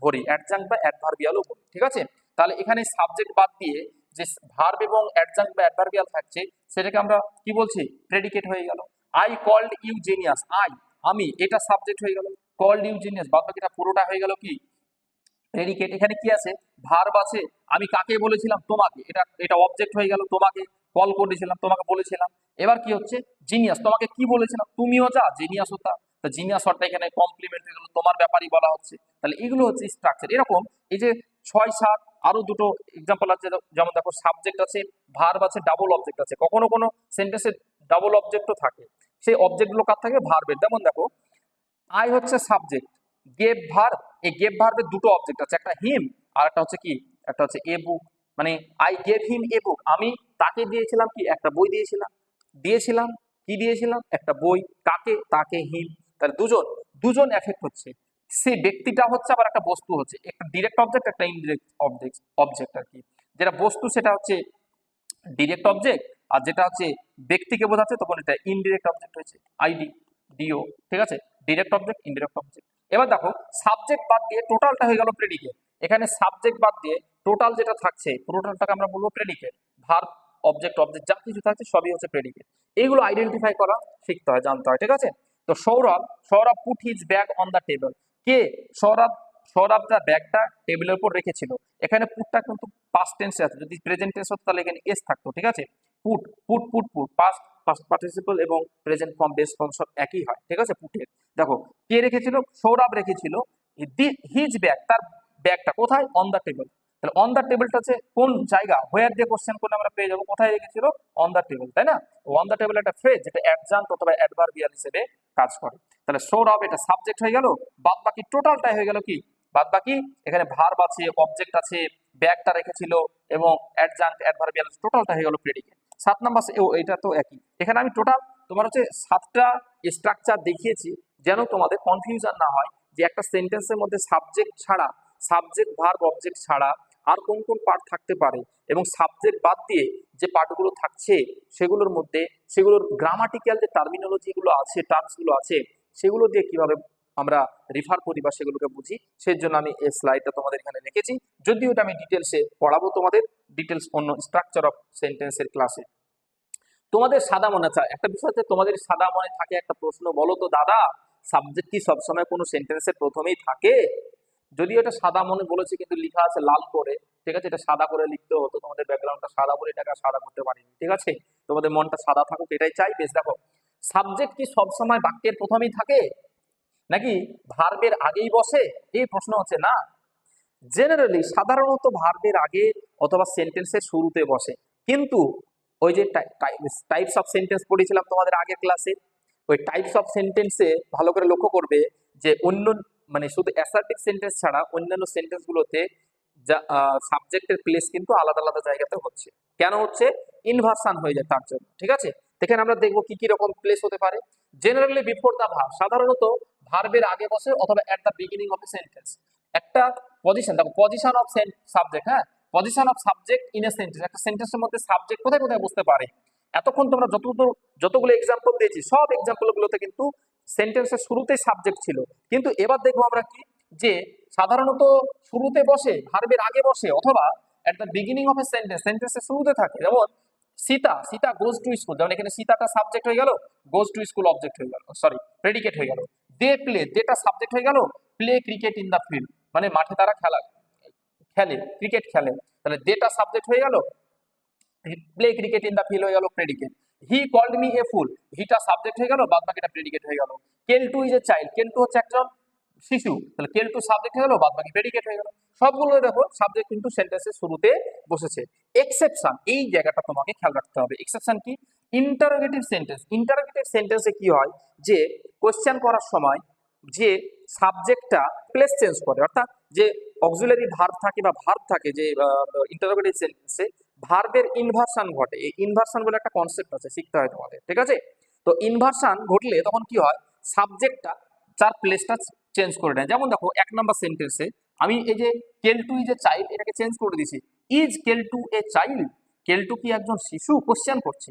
ধরি, অ্যাডজাঙ্ক বা অ্যাডভার্বিয়ালও বলি, ঠিক আছে? তাহলে এখানে সাবজেক্ট বাদ দিয়ে যে ভার্ব এবং অ্যাডজাঙ্ক বা অ্যাডভার্বিয়াল থাকছে সেটাকে আমরা কি বলছি, প্রেডিকেট হয়ে গেল। আই কল্ড ইউ জিনিয়াস, আমি, এটা সাবজেক্ট হয়ে গেল। কল্ড ইউ জিনিয়াস, বাদ বাকিটা পুরোটা হয়ে গেল কি প্রেডিকেট। এখানে কি আছে, ভার্ব আছে, আমি কাকে বলেছিলাম, তোমাকে, এটা অবজেক্ট হয়ে গেল, তোমাকে কল করেছিলাম, তোমাকে বলেছিলাম। এবার কি হচ্ছে, জিনিয়াস, তোমাকে কি বলেছিলাম, তুমিও যা জিনিয়াস হতা, তো জিনিয়াস হওয়াটা এখানে কমপ্লিমেন্ট হয়ে গেল, তোমার ব্যাপারই বলা হচ্ছে। তাহলে এগুলো হচ্ছে স্ট্রাকচার। এরকম এই যে 6, 7 আরো দুটো এক্সাম্পল আছে, যেমন দেখো সাবজেক্ট আছে, ভার্ব আছে, ডাবল অবজেক্ট আছে, কখনো কোনো সেন্টেন্সে ডাবল অবজেক্টও থাকে। সেই অবজেক্টগুলো কার থাকে, ভার্বের। যেমন দেখো আই হচ্ছে সাবজেক্ট, গেভ ভার্ব, এই গেভ ভার্বের দুটো অবজেক্ট আছে, একটা হিম আর একটা হচ্ছে কি, একটা হচ্ছে এ বুক। মানে আই গেভ হিম এ বুক, আমি তাকে দিয়েছিলাম কি, একটা বই দিয়েছিলাম, দিয়েছিলাম কি দিয়েছিলাম, একটা বই, কাকে, তাকে, হিম। তাহলে দুজন দুজন এফেক্ট হচ্ছে, সেই ব্যক্তিটা হচ্ছে আবার একটা বস্তু হচ্ছে, একটা ডিরেক্ট অবজেক্ট, একটা ইনডিরেক্ট অবজেক্ট আর কি। যেটা বস্তু সেটা হচ্ছে ডিরেক্ট অবজেক্ট, আর যেটা হচ্ছে ব্যক্তিকে বোঝাচ্ছে তখন এটা ইনডিরেক্ট অবজেক্ট হয়েছে, আইডি, ডিও, ঠিক আছে? Direct object, indirect object. এবার দেখো সাবজেক্ট বাদ দিয়ে টোটালটা হয়ে গেল প্রেডিকেট। এখানে সাবজেক্ট বাদ দিয়ে টোটাল যেটা থাকছে পুরোটাকে আমরা বলবো প্রেডিকেট। ভার্ব, অবজেক্ট, যা কিছু থাকছে সবই হচ্ছে প্রেডিকেট। এইগুলো আইডেন্টিফাই করা শিখতে হয়, জানতে হয়, ঠিক আছে? তো Sourav put his bag on the table, কে, সৌরভ তার ব্যাগটা টেবিলের উপর রেখেছিল। এখানে পুটটা কিন্তু পাস্ট টেন্সে আছে, যদি প্রেজেন্ট টেন্স হতো তাহলে এখানে এস থাকতো, ঠিক আছে? Put put put put past past participle এবং প্রেজেন্ট ফর্ম, বেস ফর্ম সব একই হয়, ঠিক আছে? পুটের দেখো কে রেখেছিল, সৌরভ রেখেছিল হিজ ব্যাগ, তার ব্যাগটা কোথায়, অন দ্য টেবিল। তাহলে অন দ্য টেবিলটা হচ্ছে কোন জায়গা, হোয়ার দিয়ে কোশ্চেন করলে আমরা পেয়ে যাবো কোথায় রেখেছিল, অন দ্য টেবিল, তাই না? অন দ্য টেবিল একটা ফ্রেজ যেটা অ্যাডজাঙ্ক অথবা অ্যাডভার্বিয়াল হিসেবে কাজ করে। তাহলে সৌরভ এটা সাবজেক্ট হয়ে গেল, বাদ বাকি টোটালটাই হয়ে গেল কি, বাদ বাকি এখানে ভার্ব আছে, অবজেক্ট আছে, ব্যাগটা রেখেছিল এবং অ্যাডজাঙ্ক অ্যাডভার্বিয়াল, টোটালটা হয়ে গেল প্রেডিকেট। 7 নাম্বার এটা তো একই। এখানে আমি টোটাল তোমার হচ্ছে 7টা স্ট্রাকচার দেখিয়েছি, যেন তোমাদের কনফিউশন না হয় যে একটা সেন্টেন্সের মধ্যে সাবজেক্ট ছাড়া, সাবজেক্ট ভার্ব অবজেক্ট ছাড়া আর কোন কোন পার্ট থাকতে পারে, এবং সাবজেক্ট বাদ দিয়ে যে পার্টগুলো থাকছে সেগুলোর মধ্যে সেগুলোর গ্রামাটিক্যাল যে টার্মিনোলজিগুলো আছে, টার্মসগুলো আছে, সেগুলো দিয়ে কিভাবে আমরা রেফার করি বা সেগুলোকে বুঝি, সেই জন্য আমি এই স্লাইডটা তোমাদের এখানে রেখেছি। যদিও এটা আমি ডিটেলসে পড়াবো তোমাদের, ডিটেলস অন্য স্ট্রাকচার অফ সেন্টেন্সের ক্লাসে। তোমাদের সাদা মনে চায় একটা বিষয় হচ্ছে, তোমাদের সাদা মনে থাকে একটা প্রশ্ন, বলো তো দাদা সাবজেক্ট কি সবসময় কোনো সেন্টেন্সের প্রথমেই থাকে? যদিও এটা সাদা মনে বলেছে কিন্তু লেখা আছে লাল করে, ঠিক আছে? এটা সাদা করে লিখতে হতো, তোমাদের ব্যাকগ্রাউন্ডটা সাদা বলে এটাকে সাদা করতে পারিনি, ঠিক আছে? তোমাদের মনটা সাদা থাকুক এটাই চাই। বেশ, দেখো সাবজেক্ট কি সবসময় বাক্যের প্রথমেই থাকে নাকি ভার্বের আগেই বসে? এই প্রশ্ন হচ্ছে না। জেনারেলি সাধারণত ভার্বের আগে অথবা সেন্টেন্সের শুরুতে বসে, কিন্তু ওই যে টাইপস অফ সেন্টেন্স পড়েছিলাম তোমাদের আগের ক্লাসে, ওই টাইপস অফ সেন্টেন্সে ভালো করে লক্ষ্য করবে যে অন্য মানে শুধু অ্যাসার্টিভ সেন্টেন্স ছাড়া অন্যান্য সেন্টেন্সগুলোতে যা সাবজেক্টের প্লেস কিন্তু আলাদা আলাদা জায়গাতে হচ্ছে। কেন হচ্ছে? ইনভার্সন হয়ে যায় তার জন্য। ঠিক আছে, এখানে আমরা দেখবো কি কি রকম প্লেস হতে পারে। জেনারেলি বিফোর দ্য ভার্ব, সাধারণত ভার্বের আগে বসে অথবা at the beginning of a sentence. একটা পজিশন, দেখো পজিশন অফ সাবজেক্ট, হ্যাঁ position of subject in a sentence, একটা সেন্টেন্সের মধ্যে সাবজেক্ট কোথায় কোথায় বসতে পারে। এতক্ষণ তোমরা যতগুলো এক্সাম্পল দিয়েছি সব এক্সাম্পল গুলোতে কিন্তু সেন্টেন্সের শুরুতেই সাবজেক্ট ছিল, কিন্তু এবার দেখবো আমরা কি যে সাধারণত শুরুতে বসে, ভার্বের আগে বসে, অথবা at the beginning of a sentence, সেন্টেন্সের শুরুতে থাকে। যেমন সীতা গোজ টু স্কুল, যেমন এখানে সীতাটা সাবজেক্ট হয়ে গেল, গোজ টু স্কুল অবজেক্ট হয়ে গেল, সরি প্রেডিকেট হয়ে গেল। দে প্লে, দেটা সাবজেক্ট হয়ে গেল, play cricket in the field, মানে মাঠে তারা খেলে ক্রিকেট খেলে, তাহলে দেটা সাবজেক্ট হয়ে গেল, play cricket in the field হয়ে গেল predicate. He called me a fool, হিটা সাবজেক্ট হয়ে গেল, বাদ বাকিটা প্রেডিকেট হয়ে গেল। Keltu is a child, Keltu হচ্ছে একজন শিশু, তাহলে কেলটু সাবজেক্ট হয়ে গেল, বাদ বাকি প্রেডিকেট হয়ে গেল। সবগুলো দেখো সাবজেক্ট কিন্তু সেন্টেন্সের শুরুতে বসেছে। এক্সেপশন, এই জায়গাটা তোমাকে খেয়াল রাখতে হবে। এক্সেপশন কি? ইন্টারোগেটিভ সেন্টেন্স, ইন্টারোগেটিভ সেন্টেন্সে কি হয় যে কোশ্চেন করার সময় যে সাবজেক্টটা প্লেস চেঞ্জ করে, অর্থাৎ যে অক্সিলারি ভার্ব থাকে বা ভার্ব থাকে যে ইন্টারোগেটিভ সেন্টেন্সে ভার্বের ইনভার্সন ঘটে। এই ইনভার্সন বলে একটা কনসেপ্ট আছে, শিখতে হয় তোমাদের, ঠিক আছে? তো ইনভার্সন ঘটলে তখন কি হয়, সাবজেক্টটা তার প্লেসটা চেঞ্জ করে নেয়। যেমন দেখো 1 নম্বর সেন্টেন্সে আমি এই যে কেলটু ইজ এ চাইল্ড এটাকে চেঞ্জ করে দিয়েছি, is Keltu a child, Keltu কি একজন শিশু, কোশ্চেন করছি,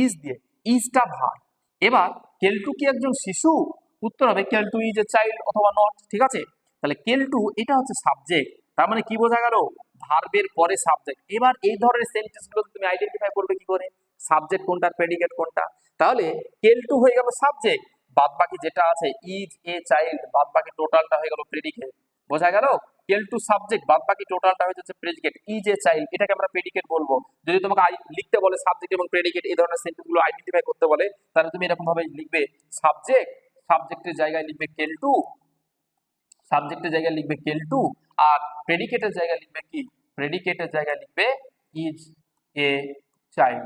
ইজ দিয়ে, ইজটা ভার্ব। এবার কেলটু কি একজন শিশু, উত্তর হবে কেলটু ইজ এ চাইল্ড অথবা নট, ঠিক আছে? তাহলে কেলটু এটা হচ্ছে সাবজেক্ট, তার মানে কি বোঝা গেল, ভার্বের পরে সাবজেক্ট। এবার এই ধরনের সেন্টেন্স গুলো তুমি আইডেন্টিফাই করবে কি করে, সাবজেক্ট কোনটা প্রেডিকেট কোনটা। তাহলে কেলটু হয়ে গেল সাবজেক্ট, বাদ বাকি যেটা আছে ইজ এ চাইল্ড, বাদ বাকি টোটালটা হয়ে গেল প্রেডিকেট। বোঝা গেল, কেলটু সাবজেক্ট, বাদ বাকি টোটালটা হয়ে যাচ্ছে প্রেডিকেট। ইজ এ চাইল্ড এটাকে আমরা প্রেডিকেট বলবো। যদি তোমাকে লিখতে বলে সাবজেক্ট এবং প্রেডিকেট এই ধরনের সেন্টেন্স গুলো আইডেন্টিফাই করতে বলে, তাহলে তুমি এরকম ভাবে লিখবে সাবজেক্ট, সাবজেক্টের জায়গায় লিখবে কেলটু, সাবজেক্টের জায়গায় লিখবে কেলটু, আর প্রেডিকেটের জায়গায় লিখবে কি, প্রেডিকেটের জায়গায় লিখবে ইজ এ চাইল্ড,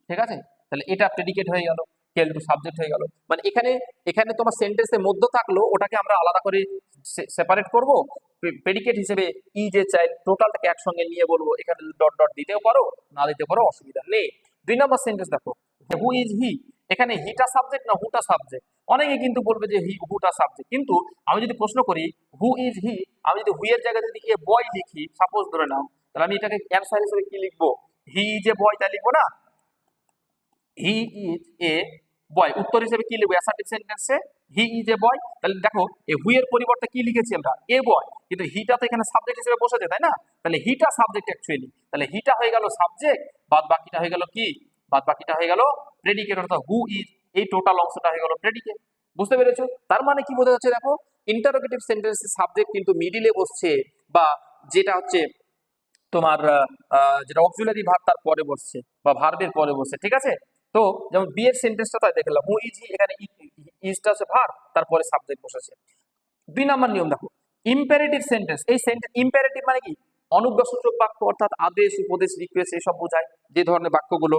ঠিক আছে? তাহলে এটা প্রেডিকেট হয়ে গেল, কেলটু সাবজেক্ট হয়ে গেল। মানে এখানে এখানে তোমার সেন্টেন্সের মধ্য থাকলো, ওটাকে আমরা আলাদা করে সেপারেট করব, প্রেডিকেট হিসেবে ইজ এ চাইল্ড, টোটালটাকে একসঙ্গে নিয়ে বলবো। এখানে ডট ডট দিতেও পারো, না দিতে পারো, অসুবিধা নেই। 2 নম্বর সেন্টেন্স দেখো, হু ইজ হি, এখানে হিটা সাবজেক্ট না হুটা সাবজেক্ট? অনেকে কিন্তু বলবে যে হুটা সাবজেক্ট, কিন্তু আমি যদি প্রশ্ন করি হু ইজ হি, আমি যদি হু এর জায়গায় যদি এ বয় লিখি, সাপোজ ধরে নাও, তাহলে আমি এটাকে অ্যান্সার হিসেবে কি লিখবো, হি ইজ এ বয়, তাই লিখবো না? হি ইজ এ বয়, উত্তর হিসেবে কি লিখবো অ্যাসার্টিভ সেন্টেন্সে, হি ইজ এ বয়। তাহলে দেখো এই হু এর পরিবর্তে কি লিখেছি আমরা, এ বয়, কিন্তু হিটা তো এখানে সাবজেক্ট হিসেবে বসেছে, তাই না? তাহলে হিটা সাবজেক্ট অ্যাকচুয়ালি, তাহলে হিটা হয়ে গেল সাবজেক্ট, বাদ বাকিটা হয়ে গেল কি, বাদ বাকিটা হয়ে গেল প্রেডিকেট, অর্থাৎ হু ইজ, এই টোটাল অংশটা হয়ে গেল প্রেডিকেট। বুঝতে পেরেছো? তার মানে কি বোঝা যাচ্ছে, দেখো ইন্টারোগেটিভ সেন্টেন্সে সাবজেক্ট কিন্তু মিডিলে বসছে, বা যেটা হচ্ছে তোমার যেটা অক্সিলারি ভার্ব তার পরে বসছে বা ভার্বের পরে বসছে, ঠিক আছে? তো যেমন বি এর সেন্টেন্সটা তাই দেখলাম, হু ইজ হি, এখানে ইজটা হচ্ছে ভার্ব, তারপরে সাবজেক্ট বসেছে। 2 নম্বর নিয়ম দেখো, ইম্পারেটিভ সেন্টেন্স, এই সেন্টেন্স ইম্পারেটিভ মানে কি, অনুজ্ঞাসূচক বাক্য, অর্থাৎ আদেশ উপদেশ রিকোয়েস্ট এসব বোঝায় যে ধরনের বাক্যগুলো।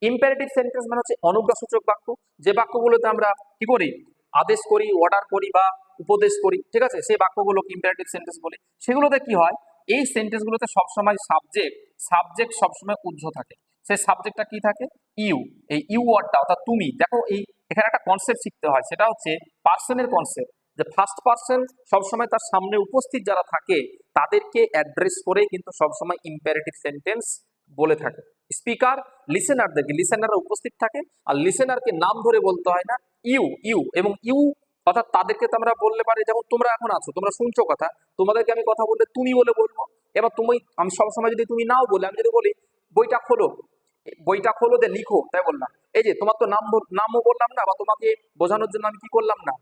ইম্পারেটিভ সেন্টেন্স মানে হচ্ছে অনুজ্ঞাসূচক বাক্য, যে বাক্যগুলোতে আমরা কি করি, আদেশ করি, অর্ডার করি বা উপদেশ করি, ঠিক আছে? সেই বাক্যগুলোকে ইম্পারেটিভ সেন্টেন্স বলি। সেগুলোতে কি হয়, এই সেন্টেন্সগুলোতে সবসময় সাবজেক্ট সবসময় উজ্জ্ব থাকে। সেই সাবজেক্টটা কি থাকে, ইউ, এই ইউ ওয়ার্ডটা, অর্থাৎ তুমি। দেখো এই এখানে একটা কনসেপ্ট শিখতে হয়, সেটা হচ্ছে পার্সনের কনসেপ্ট, যে ফার্স্ট পার্সন সবসময় তার সামনে উপস্থিত যারা থাকে তাদেরকে অ্যাড্রেস করে কিন্তু সবসময় ইম্পারেটিভ সেন্টেন্স বলে থাকে। স্পিকার লিসেনারদেরকে, লিসেনাররা উপস্থিত থাকে আর লিসেনারকে নাম ধরে বলতে হয় না, ইউ এবং ইউ, অর্থাৎ তাদেরকে তো আমরা বললে পারি, যেমন তোমরা এখন আছো, তোমরা শুনছো কথা, তোমাদেরকে আমি কথা বললে তুমি বলে বলবো। এবার তুমি, আমি সবসময় যদি তুমি নাও বলে, আমি যদি বলি বইটা খোলো, বইটা খোলো দিয়ে লিখো, তাই বললাম, এই যে তোমার তো নামও বললাম না, বা তোমাকে বোঝানোর জন্য আমি কি করলাম না,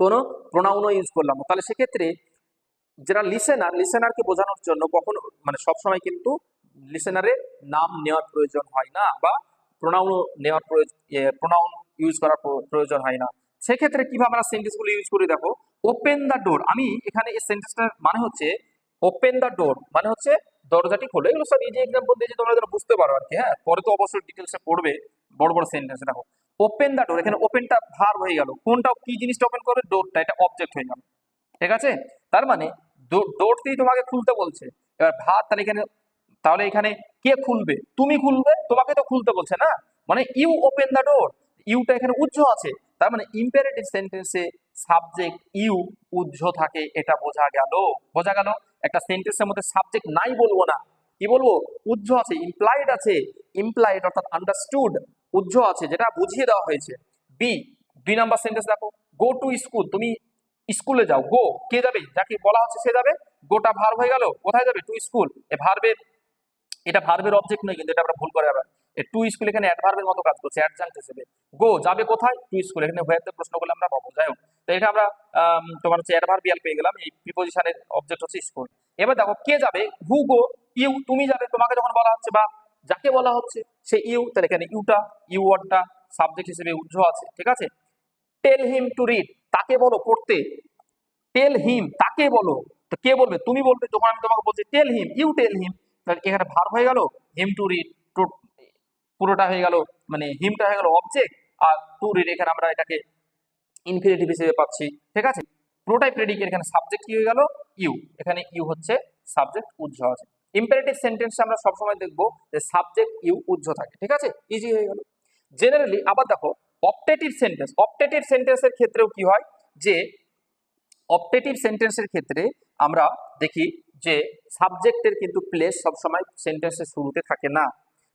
কোনো প্রোনাউনও ইউজ করলাম না। তাহলে সেক্ষেত্রে যারা লিসেনারকে বোঝানোর জন্য কখনো মানে সবসময় কিন্তু লিসেনারের নাম নেওয়ার প্রয়োজন হয় না, বা প্রোনাউন নেওয়ার প্রোনাউন ইউজ করার প্রয়োজন হয় না। সেক্ষেত্রে কিভাবে আমরা সেন্টেন্সগুলো ইউজ করি দেখো, ওপেন দ্য ডোর, আমি এখানে এই সেন্টেন্সটার মানে হচ্ছে ওপেন দ্য ডোর, মানে হচ্ছে দরজাটি খোলো। এগুলো সব ইজি এক্সাম্পল দিয়েছি তোমরা যেন বুঝতে পারো আর কি। হ্যাঁ, পরে তো অবশ্যই ডিটেলসে পড়বে বড় বড় সেন্টেন্স। দেখো ওপেন দ্য ডোর, এখানে ওপেনটা ভার্ব হয়ে গেল, কোনটা কি জিনিসটা ওপেন করবে, ডোরটা, এটা অবজেক্ট হয়ে গেল। ঠিক আছে, তার মানে ডোরটি তোমাকে খুলতে বলছে। এবার ভার্ব, তাহলে এখানে কে খুলবে, তুমি খুলবে, তোমাকে তো খুলতে বলছে না, মানে ইউ ওপেন দ্য ডোর, ইউটা এখানে উজ্জ আছে, তার মানে ইম্পারেটিভ সেন্টেন্সে সাবজেক্ট ইউ উজ্জ থাকে, এটা বোঝা গেল। বোঝা গেল, একটা সেন্টেন্সের মধ্যে সাবজেক্ট নাই বলবো না, কি বলবো, উজ্জ আছে, ইমপ্লাইড আছে, ইমপ্লাইড অর্থাৎ আন্ডারস্টুড, উজ্জ আছে, যেটা বুঝিয়ে দেওয়া হয়েছে। বি, 2 নাম্বার সেন্টেন্স দেখো, গো টু স্কুল, তুমি স্কুলে যাও। গো, কে যাবে, যাকে বলা হচ্ছে সে যাবে, গোটা ভার্ব হয়ে গেল, কোথায় যাবে, টু স্কুল। এ ভার্বের, এটা ভার্বের অবজেক্ট নয় কিন্তু, এটা আমরা ভুল করে আবার, টু স্কুল এখানে অ্যাডভার্বের মতো কাজ করছে, অ্যাডজাংক্ট হিসেবে। গো, যাবে কোথায়, টু স্কুল, এখানে হোয়ার দিয়ে প্রশ্ন করলে আমরা পাবো। যাই হোক, তো এটা আমরা তোমার হচ্ছে অ্যাডভার্বিয়াল পেয়ে গেলাম, এই প্রিপোজিশনের অবজেক্ট হচ্ছে স্কুল। এবার দেখো কে যাবে, হু গো, ইউ, তুমি যাবে, তোমাকে যখন বলা হচ্ছে বা যাকে বলা হচ্ছে সে ইউ, তাহলে এখানে ইউটা, ইউ ওয়ার্ডটা সাবজেক্ট হিসেবে উজ্জ্ব আছে। ঠিক আছে, টেল হিম টু রিড, তাকে বলো পড়তে, টেল হিম, তাকে বলো, তো কে বলবে, তুমি বলবে, যখন আমি তোমাকে বলছি টেল হিম, ইউ টেল হিম, তাহলে এখানে ভার্ব হয়ে গেল, হিম টু রিড, পুরোটা হয়ে গেল, মানে হিমটা হয়ে গেল অবজেক্ট, আর টু রিড এখানে আমরা এটাকে ইনফিনিটিভ হিসেবে পাচ্ছি। ঠিক আছে, পুরোটাই প্রেডিকেট, এখানে সাবজেক্ট কি হয়ে গেল, ইউ, এখানে ইউ হচ্ছে সাবজেক্ট, উজ্জ আছে। ইম্পারেটিভ সেন্টেন্সে আমরা সবসময় দেখবো যে সাবজেক্ট ইউ উজ্জ থাকে। ঠিক আছে, ইজি হয়ে গেল। জেনারেলি আবার দেখো অপটেটিভ সেন্টেন্স, অপটেটিভ সেন্টেন্সের ক্ষেত্রেও কি হয়, যে অপটেটিভ সেন্টেন্সের ক্ষেত্রে আমরা দেখি যে সাবজেক্টের কিন্তু প্লেস সবসময় সেন্টেন্সের শুরুতে থাকে না।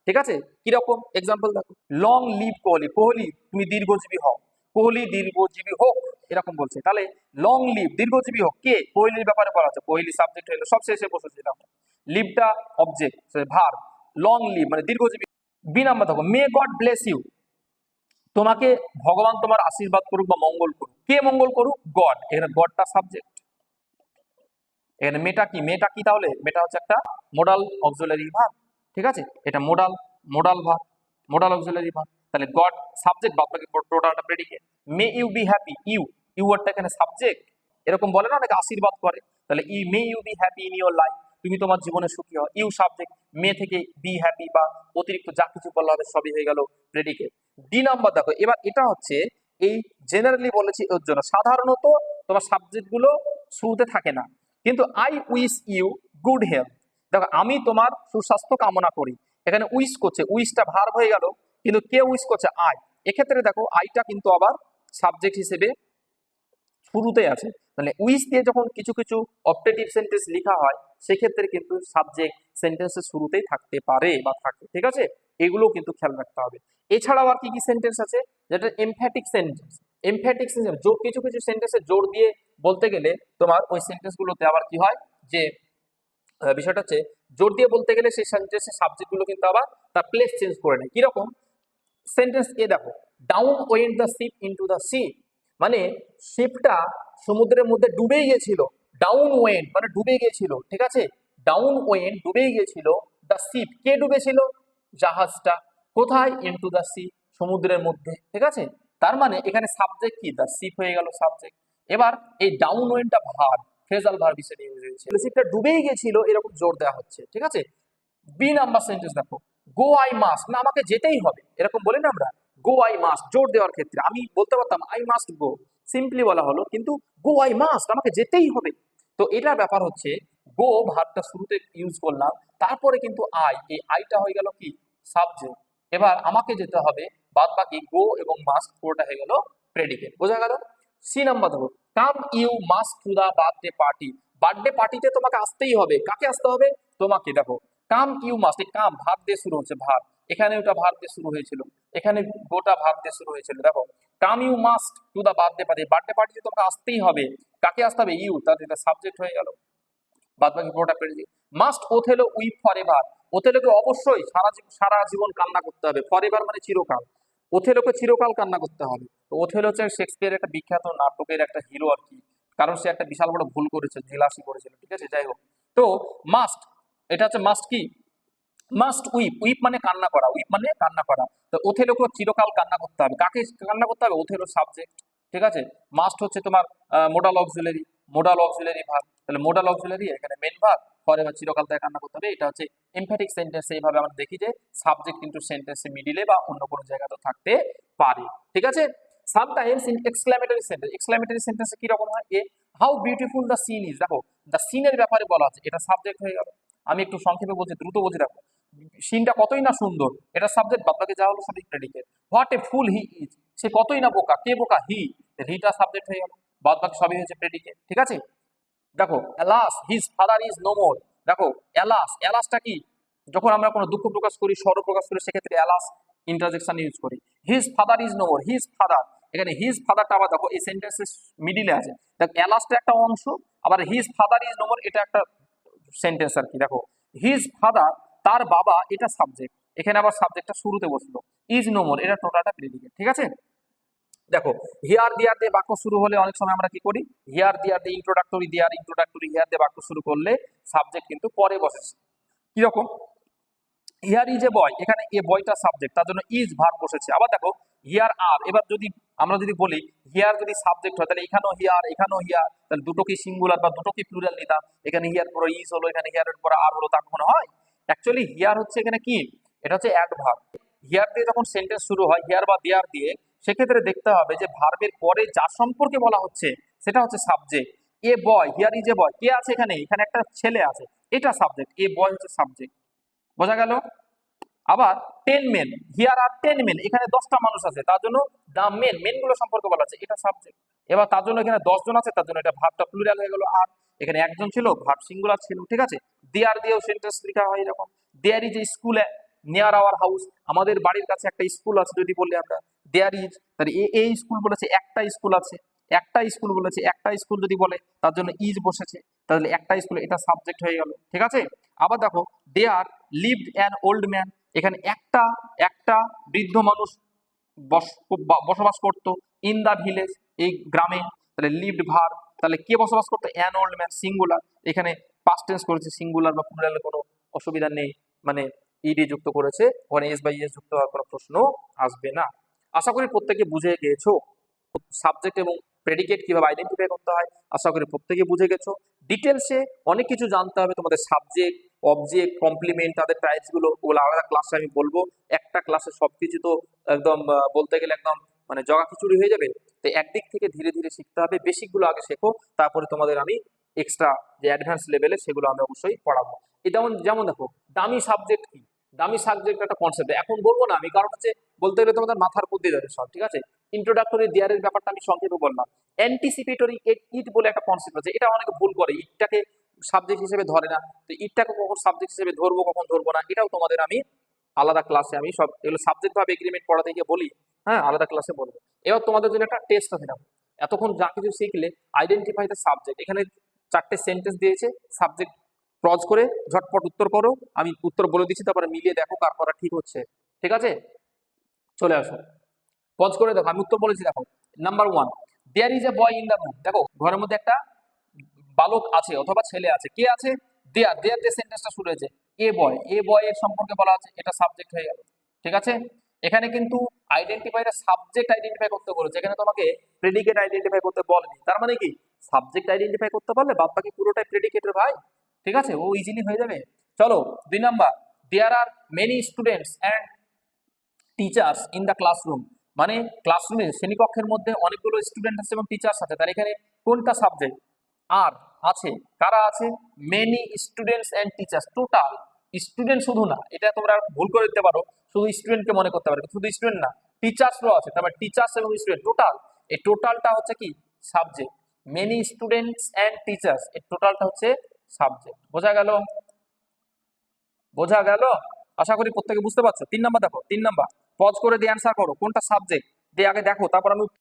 ঠিক আছে, কিরকম এক্সাম্পল দেখো, লং লিভ কোহলি, কোহলি তুমি দীর্ঘজীবী হও, কোহলি দীর্ঘজীবী হোক, এরকম বলছে, তাহলে লং লিভ, দীর্ঘজীবী হোক, কে, কোহলির ব্যাপারে বলা আছে, কোহলি সাবজেক্ট হইলো, সব শেষে বসেছে, দেখো লিভটা অবজেক্ট, ভার্ব, লং লিভ মানে দীর্ঘজীবী। বি নাম্বার দেখো, মে গড ব্লেস ইউ, তোমাকে ভগবান তোমার আশীর্বাদ করুক বা মঙ্গল করুক, কে মঙ্গল করুক, গড, এখানে গডটা সাবজেক্ট, এখানে মেটা কি, মেটা কি, তাহলে মেটা হচ্ছে একটা মোডাল অক্সিলারি ভার্ব। ঠিক আছে, এটা modal verb, modal auxiliary verb, তাহলে গড সাবজেক্ট, বাদ বাকি টোটালটা predicate. May you be happy, you, you ওয়ার্ডটা এখানে সাবজেক্ট, এরকম বলে না অনেকে আশীর্বাদ করে, তাহলে ই may you be happy in your life, তুমি তোমার জীবনে সুখী হও, ইউ সাবজেক্ট, মে থেকে বি হ্যাপি বা অতিরিক্ত যা কিছু বলা হবে সবই হয়ে গেল প্রেডিকেট। ডি নাম্বার দেখো, এবার এটা হচ্ছে এই জেনারেলি বলেছি ওর জন্য, সাধারণত তোমার সাবজেক্টগুলো শুরুতে থাকে না, কিন্তু I wish you good health, দেখো আমি তোমার সুস্বাস্থ্য কামনা করি, এখানে উইশ করছে, উইশটা ভার্ব হয়ে গেল, কিন্তু কে উইশ করছে, আই, এক্ষেত্রে দেখো আইটা কিন্তু আবার সাবজেক্ট হিসেবে শুরুতে আছে, মানে উইশ দিয়ে যখন কিছু কিছু অপটেটিভ সেন্টেন্স লেখা হয় সেক্ষেত্রে কিন্তু সাবজেক্ট সেন্টেন্সের শুরুতেই থাকতে পারে বা থাকে। ঠিক আছে, এগুলো কিন্তু খেয়াল রাখতে হবে। এছাড়াও আর কি কি সেন্টেন্স আছে, যেটা এমফ্যাটিক সেন্টেন্স, এমফ্যাটিক সেন্টেন্স কিছু কিছু সেন্টেন্সে জোর দিয়ে বলতে গেলে তোমার ওই সেন্টেন্সগুলোতে আবার কি হয়, যে বিষয়টা হচ্ছে জোর দিয়ে বলতে গেলে সেই সেন্টেন্সের সাবজেক্টগুলো কিন্তু আবার তার প্লেস চেঞ্জ করে নেয়। কিরকম সেন্টেন্স, এ দেখো, down went the ship into the sea, মানে শিপটা সমুদ্রের মধ্যে ডুবে গিয়েছিল, ডাউন ওয়েন্ট মানে ডুবে গিয়েছিল। ঠিক আছে, ডাউন ওয়েন্ট ডুবে গিয়েছিল, দ্য শিপ, কে ডুবেছিল, জাহাজটা, কোথায়, ইনটু দ্য সি, সমুদ্রের মধ্যে। ঠিক আছে, তার মানে এখানে সাবজেক্ট কি, দ্য শিপ হয়ে গেল সাবজেক্ট। এবার এই ডাউন ওয়েন্টটা ভার্ব, ফ্রেজাল ভার্ব হিসেবে ইউজ হয়েছে, শিপটা ডুবেই গিয়েছিল এরকম জোর দেওয়া হচ্ছে। ঠিক আছে, বি নাম্বার সেন্টেন্স দেখো, গো আই মাস্ট, না আমাকে যেতেই হবে, এরকম বলি না আমরা, গো আই মাস্ট জোর দেওয়ার ক্ষেত্রে আমি বলতে পারতাম আই মাস্ট গো, সিম্পলি বলা হলো, কিন্তু গো আই মাস্ট আমাকে যেতেই হবে। তো এটার ব্যাপার হচ্ছে গো ভার্বটা শুরুতে ইউজ করলাম, তারপরে কিন্তু আই, এই আইটা হয়ে গেল কি সাবজেক্ট, এবার আমাকে যেতে হবে, বাদ বাকি গো এবং মাস্ট পুরোটা হয়ে গেল প্রেডিকেট। বোঝা গেল। সি নাম্বার দেখো, come you must to the birthday party, birthday পার্টিতে তোমাকে আসতেই হবে, কাকে আসতে হবে, তোমাকে। দেখো কাম ইউ মাস্ট, এই কাম ভার্ব দিয়ে শুরু হচ্ছে, ভার্ব, এখানে ওটা ভার্ব দিয়ে শুরু হয়েছিল, এখানে গোটা ভার্ব দিয়ে শুরু হয়েছিল। দেখো come you must to the birthday party, birthday পার্টিতে তোমাকে আসতেই হবে, কাকে আসতে হবে, ইউ, তার এটা সাবজেক্ট হয়ে গেল, বাদ বাকি পুরোটা পেরে দিই। Must Othello weep for ever, ওথেলোকে অবশ্যই সারা জীবন কান্না করতে হবে, ফর এভার মানে চিরকাল, ওথেলোকে চিরকাল কান্না করতে হবে। তো ওথেলো হচ্ছে শেক্সপিয়ারের একটা বিখ্যাত নাটকের একটা হিরো আর কি, কারণ সে একটা বিশাল বড় ভুল করেছে, জেলাসি করেছিল। ঠিক আছে, যাই হোক, তো মাস্ট, এটা হচ্ছে মাস্ট কি, মাস্ট উইপ, উইপ মানে কান্না করা, উইপ মানে কান্না করা, তো ওথেলোকে চিরকাল কান্না করতে হবে, কাকে কান্না করতে হবে, ওথেলো সাবজেক্ট। ঠিক আছে, মাস্ট হচ্ছে তোমার modal auxiliary, modal auxiliary verb, তাহলে মোডাল অক্সিলারি এখানে মেন ভার্ব পরে বা চিরকাল তাই কান্না করতে হবে, এটা হচ্ছে এমফ্যাটিক সেন্টেন্স। এইভাবে আমরা দেখি যে সাবজেক্ট কিন্তু সেন্টেন্সে মিডিলে বা অন্য কোনো জায়গাতে থাকতে পারে, ঠিক আছে। সামটাইমস ইন এক্সক্লামেটরি সেন্টেন্সে কি রকম হয়, a how beautiful the scene is, দেখো দ্য সিনের ব্যাপারে বলা আছে, এটা সাবজেক্ট হয়ে গেল। আমি একটু সংক্ষেপে বলছি, দ্রুত বলছি, দেখো সিনটা কতই না সুন্দর, এটা সাবজেক্ট, বাদবাকি যা হলো সবই predicate. What a fool he is, সে কতই না বোকা, কে বোকা, হিটা সাবজেক্ট হয়ে গেল, বাদবাকি সবই হয়েছে প্রেডিকেট, ঠিক আছে। দেখো alas his father is no more, দেখো অ্যালাসটা কি, যখন আমরা কোনো দুঃখ প্রকাশ করি, সরব প্রকাশ করি, সেক্ষেত্রে অ্যালাস ইন্টারজেকশন ইউজ করি। His father is no more, his father, এখানে হিজ ফাদারটা আবার দেখো এই সেন্টেন্সের মিডিলে আছে, দেখো অ্যালাসটা একটা অংশ, আবার his father is no more এটা একটা সেন্টেন্স আর কি। দেখো হিজ ফাদার, তার বাবা, এটা সাবজেক্ট, এখানে আবার সাবজেক্টটা শুরুতে বসলো, ইজ নো মোর এটা টোটালটা প্রেডিকেট, ঠিক আছে। দেখো হিয়ার দেয়ার দিয়ে বাক্য শুরু হলে অনেক সময় আমরা কি করি, হিয়ার দেয়ার দিয়ে ইন্ট্রোডাক্টরি হিয়ার দিয়ে বাক্য শুরু করলে সাবজেক্ট কিন্তু পরে বসেছে। কিরকম, হিয়ার ইজ এ বয়, এখানে এ বয়টা সাবজেক্ট, তার জন্য ইজ ভার্ব বসেছে। আবার দেখো হিয়ার আর, এবার যদি আমরা যদি বলি হিয়ার যদি সাবজেক্ট হয়, তাহলে এখানেও হিয়ার, তাহলে দুটো কি সিঙ্গুলার বা দুটো কি প্লুরাল নিতাম, এখানে হিয়ার পরে ইজ হলো, এখানে হিয়ারের পরে আর হলো, তা কখনো হয়? অ্যাকচুয়ালি হিয়ার হচ্ছে এখানে কি, এটা হচ্ছে অ্যাডভার্ব। হিয়ার দিয়ে যখন সেন্টেন্স শুরু হয়, হিয়ার বা দেয়ার দিয়ে, সেক্ষেত্রে দেখতে হবে যে ভার্বের পরে যার সম্পর্কে বলা হচ্ছে সেটা হচ্ছে subject. A boy, here is a boy, কে আছে এখানে, এখানে একটা ছেলে আছে, এটা সাবজেক্ট, এ বয় হচ্ছে সাবজেক্ট, বোঝা গেল। আবার 10 মেন, হিয়ার আর 10 মেন, এখানে 10টা মানুষ আছে, তার জন্য দা মেন গুলো সম্পর্কে বলা আছে, এটা সাবজেক্ট। এবার তার জন্য এখানে 10 জন আছে, তার জন্য এটা ভার্বটা প্লুরাল হয়ে গেল, আর এখানে একজন ছিল, ভার্ব সিঙ্গুলার ছিল, ঠিক আছে। দেয়ার দিয়েও সেন্টেন্স লেখা হয় এরকম, there is a school near our house, আমাদের বাড়ির কাছে একটা স্কুল আছে যদি বলি আমরা, দেয়ার ইজ, তাহলে এই স্কুল বলেছে, একটা স্কুল আছে, একটা স্কুল বলেছে, একটা স্কুল যদি বলে তার জন্য ইজ বসেছে, তাহলে একটা স্কুল, এটা সাবজেক্ট হয়ে গেল, ঠিক আছে। আবার দেখো there lived an old man, এখানে একটা বৃদ্ধ মানুষ বসবাস করতো, ইন দা ভিলেজ, এই গ্রামে, তাহলে লিভড ভার্ব, তাহলে কে বসবাস করতো, অ্যান ওল্ড ম্যান সিঙ্গুলার, এখানে পাস্ট টেন্স করেছে, সিঙ্গুলার বা প্লুরালে কোনো অসুবিধা নেই, মানে ইডি যুক্ত করেছে, ওখানে এস বাই এস যুক্ত হওয়ার কোনো প্রশ্ন আসবে না। আশা করি প্রত্যেকে বুঝে গিয়েছো সাবজেক্ট এবং প্রেডিকেট কিভাবে আইডেন্টিফাই করতে হয়, আশা করি প্রত্যেকে বুঝে গেছো। ডিটেলসে অনেক কিছু জানতে হবে তোমাদের, সাবজেক্ট, অবজেক্ট, কমপ্লিমেন্ট, তাদের টাইপস গুলো, ওগুলো আলাদা ক্লাসে আমি বলবো। একটা ক্লাসে সবকিছু তো একদম বলতে গেলে একদম মানে জগা খিচুড়ি হয়ে যাবে, তো একদিক থেকে ধীরে ধীরে শিখতে হবে, বেসিক গুলো আগে শেখো, তারপরে তোমাদের আমি এক্সট্রা যে অ্যাডভান্স লেভেলে সেগুলো আমি অবশ্যই পড়াবো। এই যেমন যেমন দেখো দামি সাবজেক্ট কি, দামি সাবজেক্ট একটা কনসেপ্ট, এখন বলবো না আমি, কারণ হচ্ছে বলতে গেলে তোমাদের মাথার উপর দিয়ে যাবে সব, ঠিক আছে। ইন্ট্রোডাক্টরি দেয়ারের ব্যাপারটা আমি সংক্ষেপে বললাম। অ্যান্টিসিপেটরি ইট বলে একটা কনসেপ্ট আছে, এটা অনেকে ভুল করে, ইটটাকে সাবজেক্ট হিসেবে ধরে না, তো ইটটাকে কখন সাবজেক্ট হিসেবে ধরবো কখন ধরবো না, এটাও তোমাদের আমি আলাদা ক্লাসে, আমি সব এগুলো সাবজেক্ট ভাবে এগ্রিমেন্ট পড়াতে গিয়ে বলি, হ্যাঁ আলাদা ক্লাসে বলবো। এবার তোমাদের জন্য একটা টেস্ট আছে, দেখো এতক্ষণ যা কিছু শিখলে, আইডেন্টিফাই দ্য সাবজেক্ট, এখানে 4টে সেন্টেন্স দিয়েছে, সাবজেক্ট পজ করে ঝটপট উত্তর করো, আমি উত্তর বলে দিচ্ছি, তারপরে মিলিয়ে দেখো কার করা ঠিক হচ্ছে, ঠিক আছে। চলে আসো, পজ করে দেখো, আমি উত্তর বলেছি, দেখো number 1, there is a boy in the room, দেখো ঘরের মধ্যে একটা বালক আছে অথবা ছেলে আছে, কে আছে, দেয়ার যে সেন্টেন্সটা শুরু হয়েছে, এ বয় এর সম্পর্কে বলা আছে, এটা সাবজেক্ট হয়ে গেল, ঠিক আছে। এখানে কিন্তু আইডেন্টিফাই দ্য সাবজেক্ট আইডেন্টিফাই করতে বলেছে, এখানে তোমাকে প্রেডিকেট আইডেন্টিফাই করতে বলেনি, তার মানে কি সাবজেক্ট আইডেন্টিফাই করতে পারলে বাদ বাকি পুরোটাই প্রেডিকেটের ভাই, ঠিক আছে, ও ইজিলি হয়ে যাবে। চলো 2 number, there are many students and teachers in the classroom, মানে ক্লাসরুমে শ্রেণীকক্ষের মধ্যে অনেকগুলো স্টুডেন্ট আছে এবং টিচার্স আছে, তার এখানে কোনটা সাবজেক্ট, আর আছে, কারা আছে, many students and teachers, total student শুধু না, এটা তোমরা ভুল করে দিতে পারো, শুধু স্টুডেন্টকে মনে করতে পারো, শুধু স্টুডেন্ট না, টিচার্সও আছে, তারপর টিচার্স এবং স্টুডেন্ট টোটাল, এই টোটালটা হচ্ছে কি subject, many students and teachers, এই টোটালটা হচ্ছে সাবজেক্ট, বোঝা গেল, বোঝা গেল। আশা করি প্রত্যেকে বুঝতে পারছো। 3 নাম্বার দেখো, 3 নাম্বার পজ করে দিয়ে অ্যান্সার করো, কোনটা সাবজেক্ট দিয়ে আগে দেখো, তারপর আমি